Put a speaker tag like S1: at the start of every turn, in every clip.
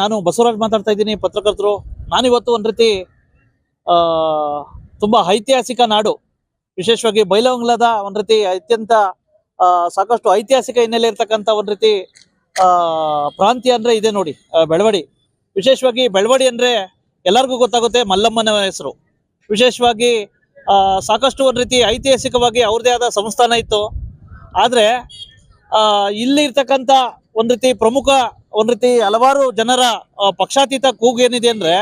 S1: ನಾನು ಬಸವರಾಜ್ ಮಾತಾಡ್ತಾ ಇದ್ದೀನಿ, ಪತ್ರಕರ್ತರು. ನಾನಿವತ್ತು ಒಂದು ರೀತಿ ತುಂಬಾ ಐತಿಹಾಸಿಕ ನಾಡು, ವಿಶೇಷವಾಗಿ ಬೈಲಹೊಂಗಲದ ಒಂದು ರೀತಿ ಅತ್ಯಂತ ಸಾಕಷ್ಟು ಐತಿಹಾಸಿಕ ಹಿನ್ನೆಲೆ ಇರ್ತಕ್ಕಂಥ ಒಂದು ರೀತಿ ಪ್ರಾಂತ್ಯ ಅಂದ್ರೆ ಇದೆ ನೋಡಿ, ಬೆಳವಡಿ. ವಿಶೇಷವಾಗಿ ಬೆಳವಡಿ ಅಂದ್ರೆ ಎಲ್ಲರಿಗೂ ಗೊತ್ತಾಗುತ್ತೆ, ಮಲ್ಲಮ್ಮನ ಹೆಸರು. ವಿಶೇಷವಾಗಿ ಸಾಕಷ್ಟು ಒಂದು ರೀತಿ ಐತಿಹಾಸಿಕವಾಗಿ ಅವ್ರದೇ ಆದ ಸಂಸ್ಥಾನ ಇತ್ತು. ಆದ್ರೆ ಇಲ್ಲಿ ಇರ್ತಕ್ಕಂಥ ಒಂದ್ ರೀತಿ ಪ್ರಮುಖ ಒಂದ್ ರೀತಿ ಹಲವಾರು ಜನರ ಪಕ್ಷಾತೀತ ಕೂಗು ಏನಿದೆ ಅಂದ್ರೆ,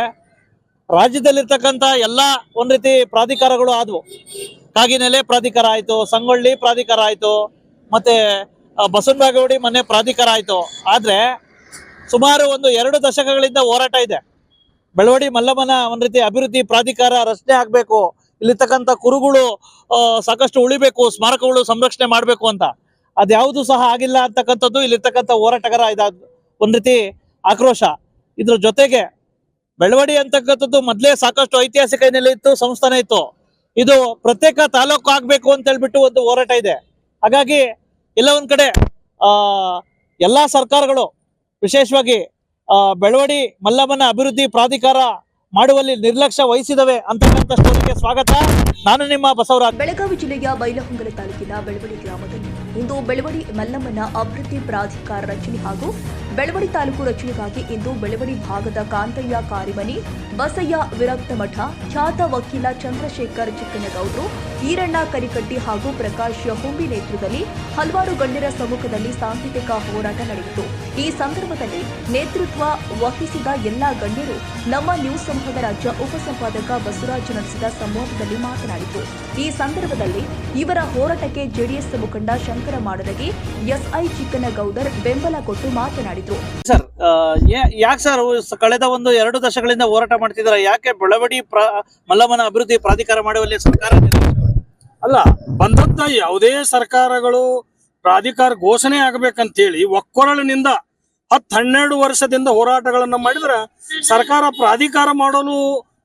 S1: ರಾಜ್ಯದಲ್ಲಿರ್ತಕ್ಕಂಥ ಎಲ್ಲಾ ಒಂದ್ ರೀತಿ ಪ್ರಾಧಿಕಾರಗಳು ಆದವು. ಕಾಗಿನೆಲೆ ಪ್ರಾಧಿಕಾರ ಆಯ್ತು, ಸಂಗೊಳ್ಳಿ ಪ್ರಾಧಿಕಾರ ಆಯ್ತು, ಮತ್ತೆ ಬಸವನಬಾಗೇವಾಡಿ ಮನೆ ಪ್ರಾಧಿಕಾರ ಆಯ್ತು. ಆದ್ರೆ ಸುಮಾರು 2 ದಶಕಗಳಿಂದ ಹೋರಾಟ ಇದೆ. ಬೆಳವಡಿ ಮಲ್ಲಮ್ಮನ ಒಂದ್ ರೀತಿ ಅಭಿವೃದ್ಧಿ ಪ್ರಾಧಿಕಾರ ರಚನೆ ಆಗ್ಬೇಕು, ಇಲ್ಲಿರ್ತಕ್ಕಂಥ ಕುರುಗಳು ಸಾಕಷ್ಟು ಉಳಿಬೇಕು, ಸ್ಮಾರಕಗಳು ಸಂರಕ್ಷಣೆ ಮಾಡ್ಬೇಕು ಅಂತ. ಅದ್ಯಾವುದು ಸಹ ಆಗಿಲ್ಲ ಅಂತಕ್ಕಂಥದ್ದು ಇಲ್ಲಿರ್ತಕ್ಕಂಥ ಹೋರಾಟಗಾರ ಒಂದ್ ರೀತಿ ಆಕ್ರೋಶ. ಇದ್ರ ಜೊತೆಗೆ ಬೆಳವಡಿ ಅಂತಕ್ಕಂಥದ್ದು ಮೊದ್ಲೇ ಸಾಕಷ್ಟು ಐತಿಹಾಸಿಕ ಹಿನ್ನೆಲೆ ಇತ್ತು, ಸಂಸ್ಥಾನ ಇತ್ತು. ಇದು ಪ್ರತ್ಯೇಕ ತಾಲೂಕು ಆಗ್ಬೇಕು ಅಂತ ಹೇಳ್ಬಿಟ್ಟು ಒಂದು ಹೋರಾಟ ಇದೆ. ಹಾಗಾಗಿ ಎಲ್ಲ ಒಂದ್ ಕಡೆ ಎಲ್ಲಾ ಸರ್ಕಾರಗಳು ವಿಶೇಷವಾಗಿ ಬೆಳವಡಿ ಮಲ್ಲಮ್ಮನ ಅಭಿವೃದ್ಧಿ ಪ್ರಾಧಿಕಾರ ಮಾಡುವಲ್ಲಿ ನಿರ್ಲಕ್ಷ್ಯ ವಹಿಸಿದವೆ ಅಂತಕ್ಕಂಥ ಸ್ಟೋರಿಗೆ ಸ್ವಾಗತ. ನಾನು ನಿಮ್ಮ ಬಸವರಾಜ್.
S2: ಬೆಳಗಾವಿ ಜಿಲ್ಲೆಯ ಬೈಲಹೊಂಗಲ ತಾಲೂಕಿನ ಬೆಳವಡಿ ಗ್ರಾಮದಲ್ಲಿ ಇಂದು ಬೆಳವಡಿ ಮಲ್ಲಮ್ಮನ ಅಭಿವೃದ್ಧಿ ಪ್ರಾಧಿಕಾರ ರಚನೆ ಹಾಗೂ ಬೆಳವಡಿ ತಾಲೂಕು ರಚನೆಗಾಗಿ ಇಂದು ಬೆಳವಡಿ ಭಾಗದ ಕಾಂತಯ್ಯ ಕಾರಿಮನಿ, ಬಸಯ್ಯ ವಿರಕ್ತ ಮಠ, ಖ್ಯಾತ ವಕೀಲ ಚಂದ್ರಶೇಖರ್ ಚಿಕ್ಕನಗೌಡರು, ಈರಣ್ಣ ಕರಿಕಟ್ಟಿ ಹಾಗೂ ಪ್ರಕಾಶ್ ಹುಂಬಿ ನೇತೃತ್ವದಲ್ಲಿ ಹಲವಾರು ಗಣ್ಯರ ಸಮ್ಮುಖದಲ್ಲಿ ಸಾಂಸ್ಕೃತಿಕ ಹೋರಾಟ ನಡೆಯಿತು. ಈ ಸಂದರ್ಭದಲ್ಲಿ ನೇತೃತ್ವ ವಹಿಸಿದ ಎಲ್ಲಾ ಗಣ್ಯರು ನಮ್ಮ ನ್ಯೂಸ್ ಸಮೂಹದ ರಾಜ್ಯ ಉಪಸಂಪಾದಕ ಬಸವರಾಜ್ ನಡೆಸಿದ ಸಂವಾದದಲ್ಲಿ ಮಾತನಾಡಿತು. ಈ ಸಂದರ್ಭದಲ್ಲಿ ಇವರ ಹೋರಾಟಕ್ಕೆ ಜೆಡಿಎಸ್ ಮುಖಂಡ ಶಂಕರ ಮಾಡದಗಿ, ಎಸ್ಐ ಚಿಕ್ಕನಗೌಡರ್ ಬೆಂಬಲ ಕೊಟ್ಟು ಮಾತನಾಡಿದರು.
S1: ಸರ್, ಯಾಕೆ ಸರ್ ಕಳೆದ 2 ದಶಕಗಳಿಂದ ಹೋರಾಟ ಮಾಡ್ತಿದ್ದಾರೆ? ಯಾಕೆ ಬೆಳವಡಿ ಮಲ್ಲಮ್ಮನ ಅಭಿವೃದ್ಧಿ ಪ್ರಾಧಿಕಾರ ಮಾಡುವಲ್ಲಿ ಸರ್ಕಾರ
S3: ಅಲ್ಲ ಬಂದಂತ ಯಾವುದೇ ಸರ್ಕಾರಗಳು ಪ್ರಾಧಿಕಾರ ಘೋಷಣೆ ಆಗಬೇಕಂತೇಳಿ ಒಕ್ಕೊರಳಿನಿಂದ 10-12 ವರ್ಷದಿಂದ ಹೋರಾಟಗಳನ್ನ ಮಾಡಿದ್ರೆ ಸರ್ಕಾರ ಪ್ರಾಧಿಕಾರ ಮಾಡಲು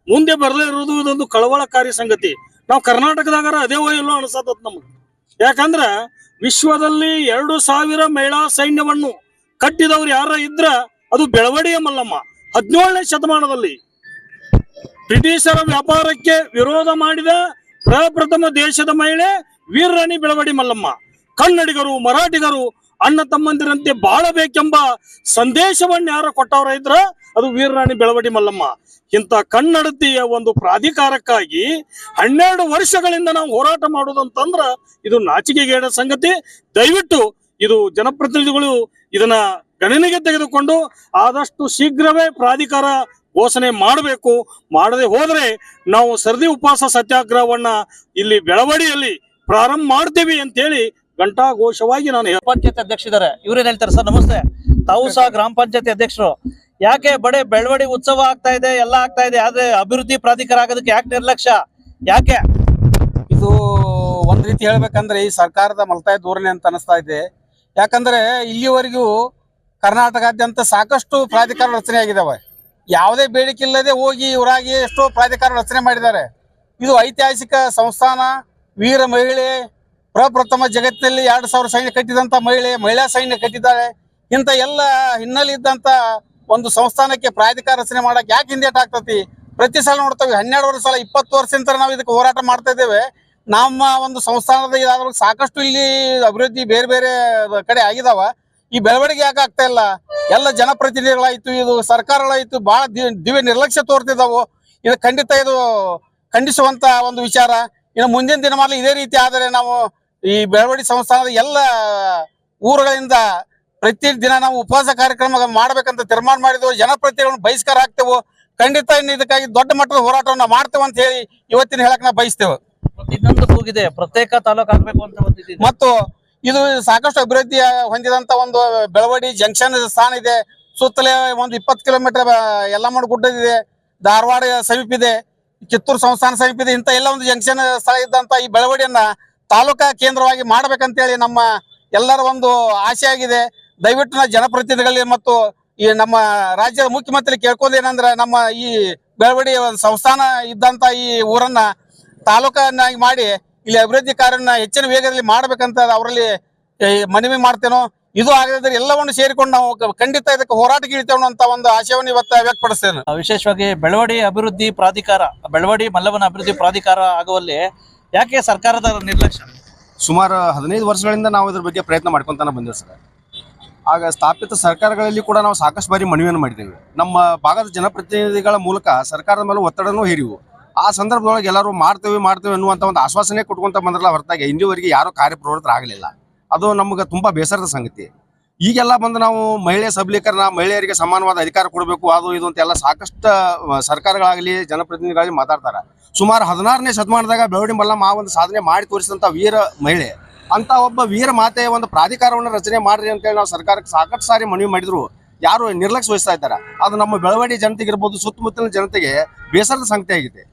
S3: ಮುಂದೆ ಬರದೇ ಇರುವುದು ಇದೊಂದು ಕಳವಳಕಾರಿ ಸಂಗತಿ. ನಾವು ಕರ್ನಾಟಕದಾಗ ಅದೇ ಇಲ್ಲೋ ಅನ್ಸತ್ತ ನಮ್ಗೆ. ಯಾಕಂದ್ರ ವಿಶ್ವದಲ್ಲಿ 2,000 ಮಹಿಳಾ ಸೈನ್ಯವನ್ನು ಕಟ್ಟಿದವ್ರು ಯಾರ ಇದ್ರ ಅದು ಬೆಳವಡಿಯ ಮಲ್ಲಮ್ಮ. 17ನೇ ಶತಮಾನದಲ್ಲಿ ಬ್ರಿಟಿಷರ ವ್ಯಾಪಾರಕ್ಕೆ ವಿರೋಧ ಮಾಡಿದ ಪ್ರಪ್ರಥಮ ದೇಶದ ಮಹಿಳೆ ವೀರರಾಣಿ ಬೆಳವಡಿ ಮಲ್ಲಮ್ಮ. ಕನ್ನಡಿಗರು, ಮರಾಠಿಗರು ಅಣ್ಣ ತಮ್ಮಂದಿರಂತೆ ಬಾಳಬೇಕೆಂಬ ಸಂದೇಶವನ್ನು ಯಾರು ಕೊಟ್ಟವರ ಇದ್ರ ಅದು ವೀರರಾಣಿ ಬೆಳವಡಿ ಮಲ್ಲಮ್ಮ. ಇಂಥ ಕನ್ನಡತಿಯ ಒಂದು ಪ್ರಾಧಿಕಾರಕ್ಕಾಗಿ 12 ವರ್ಷಗಳಿಂದ ನಾವು ಹೋರಾಟ ಮಾಡುವುದಂತಂದ್ರ ಇದು ನಾಚಿಕೆಗೇಡ ಸಂಗತಿ. ದಯವಿಟ್ಟು ಇದು ಜನಪ್ರತಿನಿಧಿಗಳು ಇದನ್ನ ಗಣನೆಗೆ ತೆಗೆದುಕೊಂಡು ಆದಷ್ಟು ಶೀಘ್ರವೇ ಪ್ರಾಧಿಕಾರ ಘೋಷಣೆ ಮಾಡಬೇಕು. ಮಾಡದೆ ಹೋದ್ರೆ ನಾವು ಸರದಿ ಉಪವಾಸ ಸತ್ಯಾಗ್ರಹವನ್ನ ಇಲ್ಲಿ ಬೆಳವಡಿಯಲ್ಲಿ ಪ್ರಾರಂಭ ಮಾಡ್ತೇವೆ ಅಂತೇಳಿ ಘಂಟಾಘೋಷವಾಗಿ ನಾನು
S1: ಪಂಚಾಯತ್ ಅಧ್ಯಕ್ಷರಿದ್ದಾರೆ. ಇವ್ರೇನ್ ಹೇಳ್ತಾರೆ ಸರ್? ನಮಸ್ತೆ. ತಾವು ಸಹ ಗ್ರಾಮ ಪಂಚಾಯತಿ ಅಧ್ಯಕ್ಷರು. ಯಾಕೆ ಬೆಳವಡಿ ಉತ್ಸವ ಆಗ್ತಾ ಇದೆ, ಎಲ್ಲ ಆಗ್ತಾ ಇದೆ, ಆದ್ರೆ ಅಭಿವೃದ್ಧಿ ಪ್ರಾಧಿಕಾರ ಆಗೋದಕ್ಕೆ ಯಾಕೆ ನಿರ್ಲಕ್ಷ್ಯ? ಯಾಕೆ
S4: ಇದು ಒಂದ್ ರೀತಿ ಹೇಳ್ಬೇಕಂದ್ರೆ ಈ ಸರ್ಕಾರದ ಮಲ್ತಾಯ ಧೋರಣೆ ಅಂತ ಅನಿಸ್ತಾ ಇದೆ. ಯಾಕಂದ್ರೆ ಇಲ್ಲಿವರೆಗೂ ಕರ್ನಾಟಕಾದ್ಯಂತ ಸಾಕಷ್ಟು ಪ್ರಾಧಿಕಾರ ರಚನೆ ಆಗಿದಾವೆ. ಯಾವುದೇ ಬೇಡಿಕೆ ಇಲ್ಲದೆ ಹೋಗಿ ಇವರಾಗಿ ಎಷ್ಟೋ ಪ್ರಾಧಿಕಾರ ರಚನೆ ಮಾಡಿದ್ದಾರೆ. ಇದು ಐತಿಹಾಸಿಕ ಸಂಸ್ಥಾನ. ವೀರ ಮಹಿಳೆ, ಪ್ರಪ್ರಥಮ ಜಗತ್ತಿನಲ್ಲಿ 2,000 ಸೈನ್ಯ ಕಟ್ಟಿದಂತ ಮಹಿಳಾ ಸೈನ್ಯ ಕಟ್ಟಿದ್ದಾರೆ. ಇಂಥ ಎಲ್ಲ ಹಿನ್ನೆಲೆ ಇದ್ದಂತ ಒಂದು ಸಂಸ್ಥಾನಕ್ಕೆ ಪ್ರಾಧಿಕಾರ ರಚನೆ ಮಾಡಕ್ ಯಾಕೆ ಹಿಂದೇಟ್ ಆಗ್ತತಿ? ಪ್ರತಿ ಸಲ ನೋಡ್ತೇವೆ 12 ವರ್ಷ 20 ವರ್ಷದಿಂದ ನಾವು ಇದಕ್ಕೆ ಹೋರಾಟ ಮಾಡ್ತಾ ಇದ್ದೇವೆ. ನಮ್ಮ ಒಂದು ಸಂಸ್ಥಾನದ ಇದಾದ್ರೂ ಸಾಕಷ್ಟು ಇಲ್ಲಿ ಅಭಿವೃದ್ಧಿ ಬೇರೆ ಬೇರೆ ಕಡೆ ಆಗಿದಾವ. ಈ ಬೆಳವಣಿಗೆ ಯಾಕೆ ಆಗ್ತಾ ಇಲ್ಲ? ಎಲ್ಲ ಜನಪ್ರತಿನಿಧಿಗಳಾಯ್ತು, ಇದು ಸರ್ಕಾರಗಳಾಯ್ತು, ಬಹಳ ದಿವ್ಯ ನಿರ್ಲಕ್ಷ್ಯ ತೋರ್ತಿದ್ದಾವು. ಇದು ಖಂಡಿತ ಇದು ಖಂಡಿಸುವಂತ ಒಂದು ವಿಚಾರ. ಇನ್ನು ಮುಂದಿನ ದಿನಮಾನದಲ್ಲಿ ಇದೇ ರೀತಿ ಆದರೆ ನಾವು ಈ ಬೆಳವಡಿ ಸಂಸ್ಥಾನದ ಎಲ್ಲ ಊರುಗಳಿಂದ ಪ್ರತಿ ದಿನ ನಾವು ಉಪವಾಸ ಕಾರ್ಯಕ್ರಮ ಮಾಡ್ಬೇಕಂತ ತೀರ್ಮಾನ ಮಾಡಿದ್ವು. ಜನಪ್ರತಿನಿಧಿಗಳನ್ನು ಬಹಿಷ್ಕಾರ ಹಾಕ್ತೇವೆ. ಖಂಡಿತ ಇನ್ನು ಇದಕ್ಕಾಗಿ ದೊಡ್ಡ ಮಟ್ಟದ ಹೋರಾಟವನ್ನು ಮಾಡ್ತೇವೆ ಅಂತ ಹೇಳಿ ಇವತ್ತಿನ ಹೇಳಕ್ ನಾವು ಬಯಸ್ತೇವೆ.
S1: ಇನ್ನೊಂದು ಕೂಗಿದೆ, ಪ್ರತ್ಯೇಕ ತಾಲೂಕು ಆಗ್ಬೇಕು ಅಂತ.
S4: ಮತ್ತು ಇದು ಸಾಕಷ್ಟು ಅಭಿವೃದ್ಧಿ ಹೊಂದಿದಂತ ಒಂದು ಬೆಳವಡಿ ಜಂಕ್ಷನ್ ಸ್ಥಾನ ಇದೆ. ಸುತ್ತಲೇ ಒಂದು 20 ಕಿಲೋಮೀಟರ್ ಯಲ್ಲಮ್ಮನ ಗುಡ್ಡದಿದೆ, ಧಾರವಾಡ ಸಮೀಪ ಇದೆ, ಕಿತ್ತೂರು ಸಂಸ್ಥಾನ ಸಮೀಪ ಇದೆ. ಇಂಥ ಎಲ್ಲ ಒಂದು ಜಂಕ್ಷನ್ ಸ್ಥಳ ಇದ್ದಂತ ಈ ಬೆಳವಡಿಯನ್ನ ತಾಲೂಕಾ ಕೇಂದ್ರವಾಗಿ ಮಾಡ್ಬೇಕಂತೇಳಿ ನಮ್ಮ ಎಲ್ಲರ ಒಂದು ಆಸೆ ಆಗಿದೆ. ದಯವಿಟ್ಟು ನಾ ಜನಪ್ರತಿನಿಧಿಗಳಿಗೆ ಮತ್ತು ಈ ನಮ್ಮ ರಾಜ್ಯದ ಮುಖ್ಯಮಂತ್ರಿ ಕೇಳ್ಕೋದೇನಂದ್ರೆ, ನಮ್ಮ ಈ ಬೆಳವಡಿ ಸಂಸ್ಥಾನ ಇದ್ದಂತ ಈ ಊರನ್ನ ತಾಲೂಕನ್ನಾಗಿ ಮಾಡಿ ಇಲ್ಲಿ ಅಭಿವೃದ್ಧಿ ಕಾರ್ಯನ ಹೆಚ್ಚಿನ ವೇಗದಲ್ಲಿ ಮಾಡ್ಬೇಕಂತ ಅವರಲ್ಲಿ ಮನವಿ ಮಾಡ್ತೇನೋ. ಇದು ಆಗದಿದ್ರೆ ಎಲ್ಲವನ್ನು ಸೇರಿಕೊಂಡು ನಾವು ಖಂಡಿತ ಇದಕ್ಕೆ ಹೋರಾಟಕ್ಕೆ ಇಳಿತೇವೆ ಅನ್ನುವಂತ ಒಂದು ಆಶಯವನ್ನು ಇವತ್ತು ವ್ಯಕ್ತಪಡಿಸ್ತೇನೆ.
S1: ವಿಶೇಷವಾಗಿ ಬೆಳವಡಿ ಅಭಿವೃದ್ಧಿ ಪ್ರಾಧಿಕಾರ, ಬೆಳವಡಿ ಮಲ್ಲವನ ಅಭಿವೃದ್ಧಿ ಪ್ರಾಧಿಕಾರ ಆಗುವಲ್ಲಿ ಯಾಕೆ ಸರ್ಕಾರದ ನಿರ್ಲಕ್ಷ್ಯ?
S5: ಸುಮಾರು 15 ವರ್ಷಗಳಿಂದ ನಾವು ಇದ್ರ ಬಗ್ಗೆ ಪ್ರಯತ್ನ ಮಾಡ್ಕೊಂತಾನೆ ಬಂದಿವಿ ಸರ್. ಆಗ ಸ್ಥಾಪಿತ ಸರ್ಕಾರಗಳಲ್ಲಿ ಕೂಡ ನಾವು ಸಾಕಷ್ಟು ಬಾರಿ ಮನವಿಯನ್ನು ಮಾಡಿದ್ದೇವೆ. ನಮ್ಮ ಭಾಗದ ಜನಪ್ರತಿನಿಧಿಗಳ ಮೂಲಕ ಸರ್ಕಾರದ ಮೇಲೆ ಒತ್ತಡನೂ ಹೇರಿವು. ಆ ಸಂದರ್ಭದೊಳಗೆ ಎಲ್ಲರೂ ಮಾಡ್ತೇವೆ ಅನ್ನುವಂಥ ಒಂದು ಆಶ್ವಾಸನೆ ಕೊಟ್ಕೊಂತ ಬಂದ್ರಲ್ಲ ಹೊರತಾಗಿ ಇಂದಿವರೆಗೆ ಯಾರೂ ಕಾರ್ಯಪ್ರವೃತ್ತರಾಗಲಿಲ್ಲ. ಅದು ನಮ್ಗೆ ತುಂಬಾ ಬೇಸರದ ಸಂಗತಿ. ಈಗೆಲ್ಲ ಬಂದು ನಾವು ಮಹಿಳೆ ಸಬಲೀಕರಣ, ಮಹಿಳೆಯರಿಗೆ ಸಮಾನವಾದ ಅಧಿಕಾರ ಕೊಡಬೇಕು, ಅದು ಇದು ಅಂತೆಲ್ಲ ಸಾಕಷ್ಟು ಸರ್ಕಾರಗಳಾಗಲಿ ಜನಪ್ರತಿನಿಧಿಗಳಾಗಲಿ ಮಾತಾಡ್ತಾರೆ. ಸುಮಾರು 16ನೇ ಶತಮಾನದಾಗ ಬೆಳವಡಿ ಮಲ್ಲಮ್ಮ ಆ ಒಂದು ಸಾಧನೆ ಮಾಡಿ ತೋರಿಸಿದಂಥ ವೀರ ಮಹಿಳೆ. ಅಂತ ಒಬ್ಬ ವೀರ ಮಾತೆಯ ಒಂದು ಪ್ರಾಧಿಕಾರವನ್ನು ರಚನೆ ಮಾಡ್ರಿ ಅಂತೇಳಿ ನಾವು ಸರ್ಕಾರಕ್ಕೆ ಸಾಕಷ್ಟು ಸಾರಿ ಮನವಿ ಮಾಡಿದ್ರು ಯಾರು ನಿರ್ಲಕ್ಷ್ಯ ವಹಿಸ್ತಾ ಇದ್ದಾರೆ. ಅದು ನಮ್ಮ ಬೆಳವಡಿ ಜನತೆಗೆ ಇರ್ಬೋದು, ಸುತ್ತಮುತ್ತಲಿನ ಜನತೆಗೆ ಬೇಸರದ ಸಂಗತಿ ಆಗಿದೆ.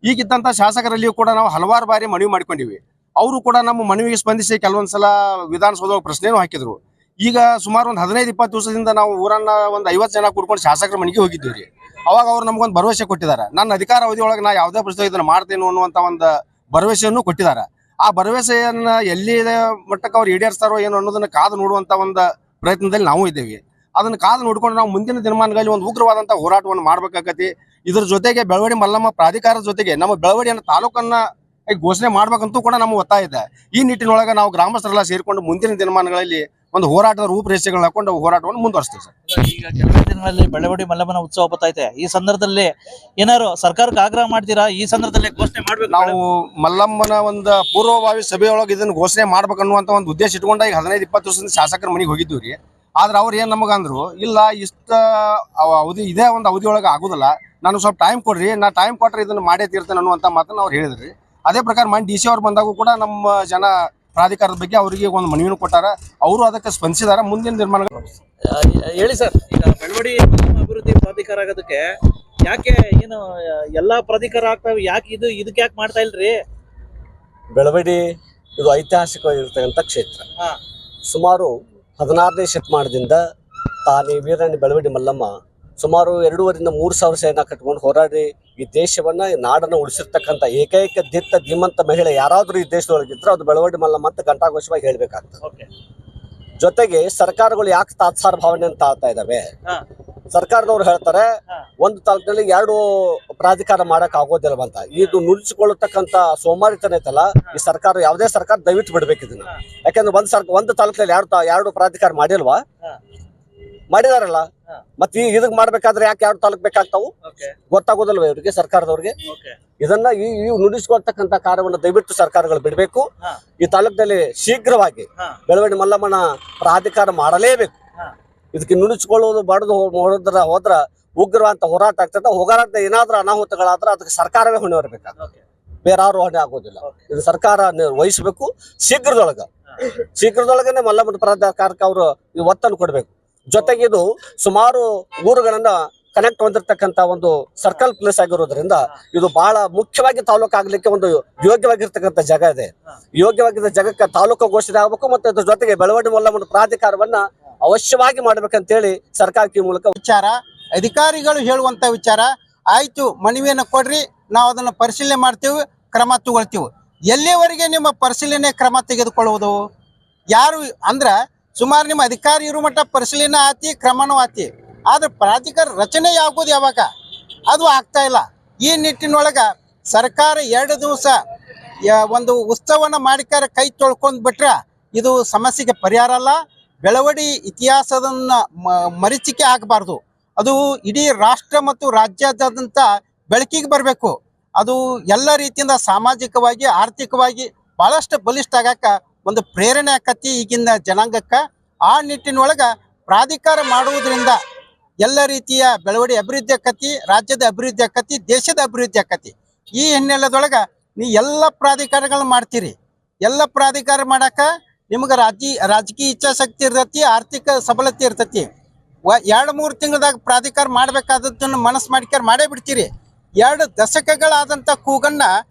S5: ಈಗಿದ್ದಂಥ ಶಾಸಕರಲ್ಲಿಯೂ ಕೂಡ ನಾವು ಹಲವಾರು ಬಾರಿ ಮನವಿ ಮಾಡ್ಕೊಂಡಿವಿ. ಅವರು ಕೂಡ ನಮ್ಮ ಮನವಿಗೆ ಸ್ಪಂದಿಸಿ ಕೆಲವೊಂದ್ಸಲ ವಿಧಾನಸೌಧದಲ್ಲಿ ಪ್ರಶ್ನೆನೂ ಹಾಕಿದ್ರು. ಈಗ ಸುಮಾರು ಒಂದು 15-20 ದಿವಸದಿಂದ ನಾವು ಊರನ್ನ ಒಂದು 50 ಜನ ಕೂಡ್ಕೊಂಡು ಶಾಸಕರ ಮನೆಗೆ ಹೋಗಿದ್ದೀವಿ ರೀ. ಅವಾಗ ಅವ್ರು ನಮಗೊಂದು ಭರವಸೆ ಕೊಟ್ಟಿದ್ದಾರೆ. ನನ್ನ ಅಧಿಕಾರ ಅವಧಿ ಒಳಗೆ ನಾ ಯಾವುದೇ ಪ್ರಶ್ನೆ ಇದನ್ನು ಮಾಡ್ತೇನೆ ಅನ್ನುವಂಥ ಒಂದು ಭರವಸೆಯನ್ನು ಕೊಟ್ಟಿದ್ದಾರೆ. ಆ ಭರವಸೆಯನ್ನ ಎಲ್ಲಿ ಮಟ್ಟಕ್ಕೆ ಅವ್ರು ಈಡೇರಿಸ್ತಾರೋ ಏನು ಅನ್ನೋದನ್ನ ಕಾದು ನೋಡುವಂತ ಒಂದು ಪ್ರಯತ್ನದಲ್ಲಿ ನಾವು ಇದ್ದೇವೆ. ಅದನ್ನ ಕಾದು ನೋಡ್ಕೊಂಡು ನಾವು ಮುಂದಿನ ದಿನಮಾನಗಳಲ್ಲಿ ಒಂದು ಉಗ್ರವಾದಂತಹ ಹೋರಾಟವನ್ನು ಮಾಡ್ಬೇಕಾಗತಿ. ಇದ್ರ ಜೊತೆಗೆ ಬೆಳವಡಿ ಮಲ್ಲಮ್ಮ ಪ್ರಾಧಿಕಾರದ ಜೊತೆಗೆ ನಮ್ಮ ಬೆಳವಡಿಯನ್ನು ತಾಲೂಕನ್ನ ಘೋಷಣೆ ಮಾಡ್ಬೇಕಂತೂ ಕೂಡ ನಮ್ಮ ಒತ್ತಾಯ ಇದೆ. ಈ ನಿಟ್ಟಿನೊಳಗೆ ನಾವು ಗ್ರಾಮಸ್ಥರೆಲ್ಲ ಸೇರಿಕೊಂಡು ಮುಂದಿನ ದಿನಮಾನಗಳಲ್ಲಿ ಒಂದು ಹೋರಾಟದ ರೂಪರೇಷೆಗಳನ್ನ ಹಾಕೊಂಡು ಹೋರಾಟವನ್ನು ಮುಂದುವರಿಸ್ತೀವಿ ಸರ್.
S1: ಈಗ ಕೆಲವೇ ದಿನಗಳಲ್ಲಿ ಬೆಳವಡಿ ಮಲ್ಲಮ್ಮನ ಉತ್ಸವ ಬರ್ತೈತೆ. ಈ ಸಂದರ್ಭದಲ್ಲಿ ಏನಾರು ಸರ್ಕಾರಕ್ಕೆ ಆಗ್ರಹ ಮಾಡ್ತೀರಾ? ಈ ಸಂದರ್ಭದಲ್ಲಿ ಘೋಷಣೆ ಮಾಡ್ಬೇಕು.
S5: ನಾವು ಮಲ್ಲಮ್ಮನ ಒಂದು ಪೂರ್ವಭಾವಿ ಸಭೆಯೊಳಗೆ ಇದನ್ನ ಘೋಷಣೆ ಮಾಡ್ಬೇಕನ್ನುವಂತ ಒಂದು ಉದ್ದೇಶ ಇಟ್ಕೊಂಡ ಈಗ 15-20 ವರ್ಷದಿಂದ ಶಾಸಕರ ಮನೆಗೆ ಹೋಗಿದ್ದೀವಿ ರೀ. ಆದ್ರೆ ಅವ್ರು ಏನ್ ನಮಗಂದ್ರು, ಇಲ್ಲ ಇಷ್ಟ ಅವಧಿ ಇದೇ ಒಂದು ಅವಧಿ ಒಳಗೆ ಆಗುದಿಲ್ಲ, ನಾನು ಸ್ವಲ್ಪ ಟೈಮ್ ಕೊಡ್ರಿ, ನಾ ಟೈಮ್ ಕೊಟ್ರೆ ಇದನ್ನ ಮಾಡೇ ತೀರ್ತೇನೆ ಅನ್ನುವಂತ ಮಾತನ್ನ ಅವ್ರು ಹೇಳಿದ್ರಿ. ಅದೇ ಪ್ರಕಾರ ಮನ್ DC ಅವ್ರು ಬಂದಾಗೂ ಕೂಡ ನಮ್ಮ ಜನ ಪ್ರಾಧಿಕಾರದ ಬಗ್ಗೆ ಅವರಿಗೆ ಒಂದು ಮನವಿಯನ್ನು ಕೊಟ್ಟಾರ. ಅವರು ಅದಕ್ಕೆ ಸ್ಪಂದಿಸಿದಾರ. ಮುಂದಿನ ನಿರ್ಮಾಣ
S1: ಹೇಳಿ ಸರ್, ಈಗ ಬೆಳವಡಿ ಮಲ್ಲಮ್ಮ ಅಭಿವೃದ್ಧಿ ಪ್ರಾಧಿಕಾರ ಆಗೋದಕ್ಕೆ ಯಾಕೆ ಏನು ಎಲ್ಲಾ ಪ್ರಾಧಿಕಾರ ಆಗ್ತಾವೆ, ಯಾಕೆ ಇದಕ್ಕೆ ಯಾಕೆ ಮಾಡ್ತಾ ಇಲ್ರಿ?
S6: ಬೆಳವಡಿ ಇದು ಐತಿಹಾಸಿಕವಾಗಿರ್ತಕ್ಕಂಥ ಕ್ಷೇತ್ರ. ಸುಮಾರು 16ನೇ ಶತಮಾನದಿಂದ ತಾನೇ ವೀರರಾಣಿ ಬೆಳವಡಿ ಮಲ್ಲಮ್ಮ ಸುಮಾರು 2,500-3,000 ಸೈನ್ಯ ಕಟ್ಕೊಂಡು ಹೋರಾಡಿ ಈ ದೇಶವನ್ನ, ಈ ನಾಡನ್ನು ಉಳಿಸಿರ್ತಕ್ಕಂಥ ಏಕೈಕ ದಿಟ್ಟ ಧೀಮಂತ ಮಹಿಳೆ ಯಾರಾದ್ರೂ ಈ ದೇಶದೊಳಗಿದ್ರೆ ಅದು ಬೆಳವಡಿ ಮಲ್ಲಮ್ಮ ಅಂತ ಘಂಟಾಘೋಷವಾಗಿ ಹೇಳ್ಬೇಕಾಗ್ತದೆ. ಜೊತೆಗೆ ಸರ್ಕಾರಗಳು ಯಾಕೆ ತಾತ್ಸಾರ ಭಾವನೆಯನ್ನು ತಾಳ್ತಾ ಇದಾವೆ? ಸರ್ಕಾರದವ್ರು ಹೇಳ್ತಾರೆ ಒಂದು ತಾಲೂಕಿನಲ್ಲಿ 2 ಪ್ರಾಧಿಕಾರ ಮಾಡಕ್ ಆಗೋದಿಲ್ವಂತ. ಇದು ನುಡಿಸಿಕೊಳ್ಳತಕ್ಕಂತ ಸೋಮಾರಿತನ ಐತಲ್ಲ, ಈ ಸರ್ಕಾರ, ಯಾವುದೇ ಸರ್ಕಾರ ದಯವಿಟ್ಟು ಬಿಡ್ಬೇಕು ಇದನ್ನ. ಯಾಕಂದ್ರೆ ಒಂದು ತಾಲೂಕಿನಲ್ಲಿ 2 ಪ್ರಾಧಿಕಾರ ಮಾಡಿಲ್ವಾ? ಮಾಡಿದಾರಲ್ಲ. ಮತ್ತೆ ಇದಕ್ ಮಾಡ್ಬೇಕಾದ್ರೆ ಯಾಕೆ 2 ತಾಲೂಕ್ ಬೇಕಾಗ್ತಾವು? ಗೊತ್ತಾಗೋದಿಲ್ವ ಇವ್ರಿಗೆ, ಸರ್ಕಾರದವ್ರಿಗೆ? ಇದನ್ನ ಈ ನುಡಿಸ್ಕೊಳ್ತಕ್ಕಂತ ಕಾರ್ಯವನ್ನು ದಯವಿಟ್ಟು ಸರ್ಕಾರಗಳು ಬಿಡಬೇಕು. ಈ ತಾಲೂಕಿನಲ್ಲಿ ಶೀಘ್ರವಾಗಿ ಬೆಳವಡಿ ಮಲ್ಲಮ್ಮನ ಪ್ರಾಧಿಕಾರ ಮಾಡಲೇಬೇಕು. ಇದಕ್ಕೆ ನುಡಿಸ್ಕೊಳ್ಳೋದು ಬಡದು ಹೋದ್ರ ಉಗ್ರವಂತ ಹೋರಾಟ ಆಗ್ತದೆ. ಹೋರಾಟ ಏನಾದ್ರೂ ಅನಾಹುತಗಳಾದ್ರೆ ಅದಕ್ಕೆ ಸರ್ಕಾರವೇ ಹೊಣೆ ಹೊರಬೇಕಾಗ್ತದೆ, ಬೇರೆ ಯಾರು ಹೊಣೆ ಆಗೋದಿಲ್ಲ. ಇದು ಸರ್ಕಾರ ವಹಿಸಬೇಕು. ಶೀಘ್ರದೊಳಗನೆ ಮಲ್ಲಮ್ಮನ ಪ್ರಾಧಿಕಾರಕ್ಕೆ ಅವರು ಒತ್ತನ್ನು ಕೊಡ್ಬೇಕು. ಜೊತೆಗೆ ಇದು ಸುಮಾರು ಊರುಗಳನ್ನ ಕನೆಕ್ಟ್ ಹೊಂದಿರತಕ್ಕಂತ ಒಂದು ಸರ್ಕಲ್ ಪ್ಲೇಸ್ ಆಗಿರೋದ್ರಿಂದ ಇದು ಬಹಳ ಮುಖ್ಯವಾಗಿ ತಾಲೂಕು ಆಗ್ಲಿಕ್ಕೆ ಒಂದು ಯೋಗ್ಯವಾಗಿರ್ತಕ್ಕಂಥ ಜಾಗ ಇದೆ. ಯೋಗ್ಯವಾಗಿದ್ದ ಜಾಗಕ್ಕೆ ತಾಲೂಕು ಘೋಷಣೆ ಆಗಬೇಕು. ಮತ್ತೆ ಅದ್ರ ಜೊತೆಗೆ ಬೆಳವಡಿ ಮಲ್ಲಮ್ಮನ ಪ್ರಾಧಿಕಾರವನ್ನ ಅವಶ್ಯವಾಗಿ ಮಾಡ್ಬೇಕಂತೇಳಿ ಸರ್ಕಾರಕ್ಕೆ ಮೂಲಕ
S7: ವಿಚಾರ, ಅಧಿಕಾರಿಗಳು ಹೇಳುವಂತ ವಿಚಾರ ಆಯ್ತು, ಮನವಿಯನ್ನು ಕೊಡ್ರಿ, ನಾವು ಅದನ್ನ ಪರಿಶೀಲನೆ ಮಾಡ್ತೀವಿ, ಕ್ರಮ ತಗೊಳ್ತೀವಿ. ಎಲ್ಲಿವರೆಗೆ ನಿಮ್ಮ ಪರಿಶೀಲನೆ ಕ್ರಮ ತೆಗೆದುಕೊಳ್ಳುವುದು? ಯಾರು ಅಂದ್ರ ಸುಮಾರು ನಿಮ್ಮ ಅಧಿಕಾರಿ ಇರೋ ಮಟ್ಟ ಪರಿಶೀಲನೆ ಆತಿ, ಕ್ರಮನೂ ಆತಿ. ಆದ್ರೆ ಪ್ರಾಧಿಕಾರ ರಚನೆ ಆಗೋದು ಯಾವಾಗ? ಅದು ಆಗ್ತಾ ಇಲ್ಲ. ಈ ನಿಟ್ಟಿನೊಳಗ ಸರ್ಕಾರ 2 ದಿವಸ ಒಂದು ಉತ್ಸವನ ಮಾಡಿಕಾರ ಕೈ ತೊಳ್ಕೊಂಡ್ ಬಿಟ್ರೆ ಇದು ಸಮಸ್ಯೆಗೆ ಪರಿಹಾರ ಅಲ್ಲ. ಬೆಳವಡಿ ಇತಿಹಾಸದನ್ನ ಮರೀಚಿಕೆ ಆಗಬಾರ್ದು. ಅದು ಇಡೀ ರಾಷ್ಟ್ರ ಮತ್ತು ರಾಜ್ಯಾದ್ಯಂತ ಬೆಳಕಿಗೆ ಬರಬೇಕು. ಅದು ಎಲ್ಲ ರೀತಿಯಿಂದ ಸಾಮಾಜಿಕವಾಗಿ, ಆರ್ಥಿಕವಾಗಿ ಬಹಳಷ್ಟು ಬಲಿಷ್ಠ ಆಗಾಕ ಒಂದು ಪ್ರೇರಣೆ ಆಕತಿ ಈಗಿನ ಜನಾಂಗಕ್ಕ. ಆ ನಿಟ್ಟಿನೊಳಗ ಪ್ರಾಧಿಕಾರ ಮಾಡುವುದರಿಂದ ಎಲ್ಲ ರೀತಿಯ ಬೆಳವಡಿ ಅಭಿವೃದ್ಧಿ ಆಕತಿ, ರಾಜ್ಯದ ಅಭಿವೃದ್ಧಿ ಆಕತಿ, ದೇಶದ ಅಭಿವೃದ್ಧಿ ಆಕತಿ. ಈ ಹಿನ್ನೆಲೆದೊಳಗ ನೀ ಎಲ್ಲ ಪ್ರಾಧಿಕಾರಗಳನ್ನ ಮಾಡ್ತೀರಿ. ಎಲ್ಲ ಪ್ರಾಧಿಕಾರ ಮಾಡಾಕ ನಿಮ್ಗೆ ರಾಜಕೀಯ ಇಚ್ಛಾಶಕ್ತಿ ಇರ್ತೈತಿ, ಆರ್ಥಿಕ ಸಬಲತೆ ಇರ್ತೈತಿ. 2-3 ತಿಂಗಳದಾಗ ಪ್ರಾಧಿಕಾರ ಮಾಡ್ಬೇಕಾದದ್ದನ್ನು ಮನಸ್ಸು ಮಾಡಿಕಾರ ಮಾಡೇ ಬಿಡ್ತೀರಿ. 2 ದಶಕಗಳಾದಂಥ ಕೂಗನ್ನ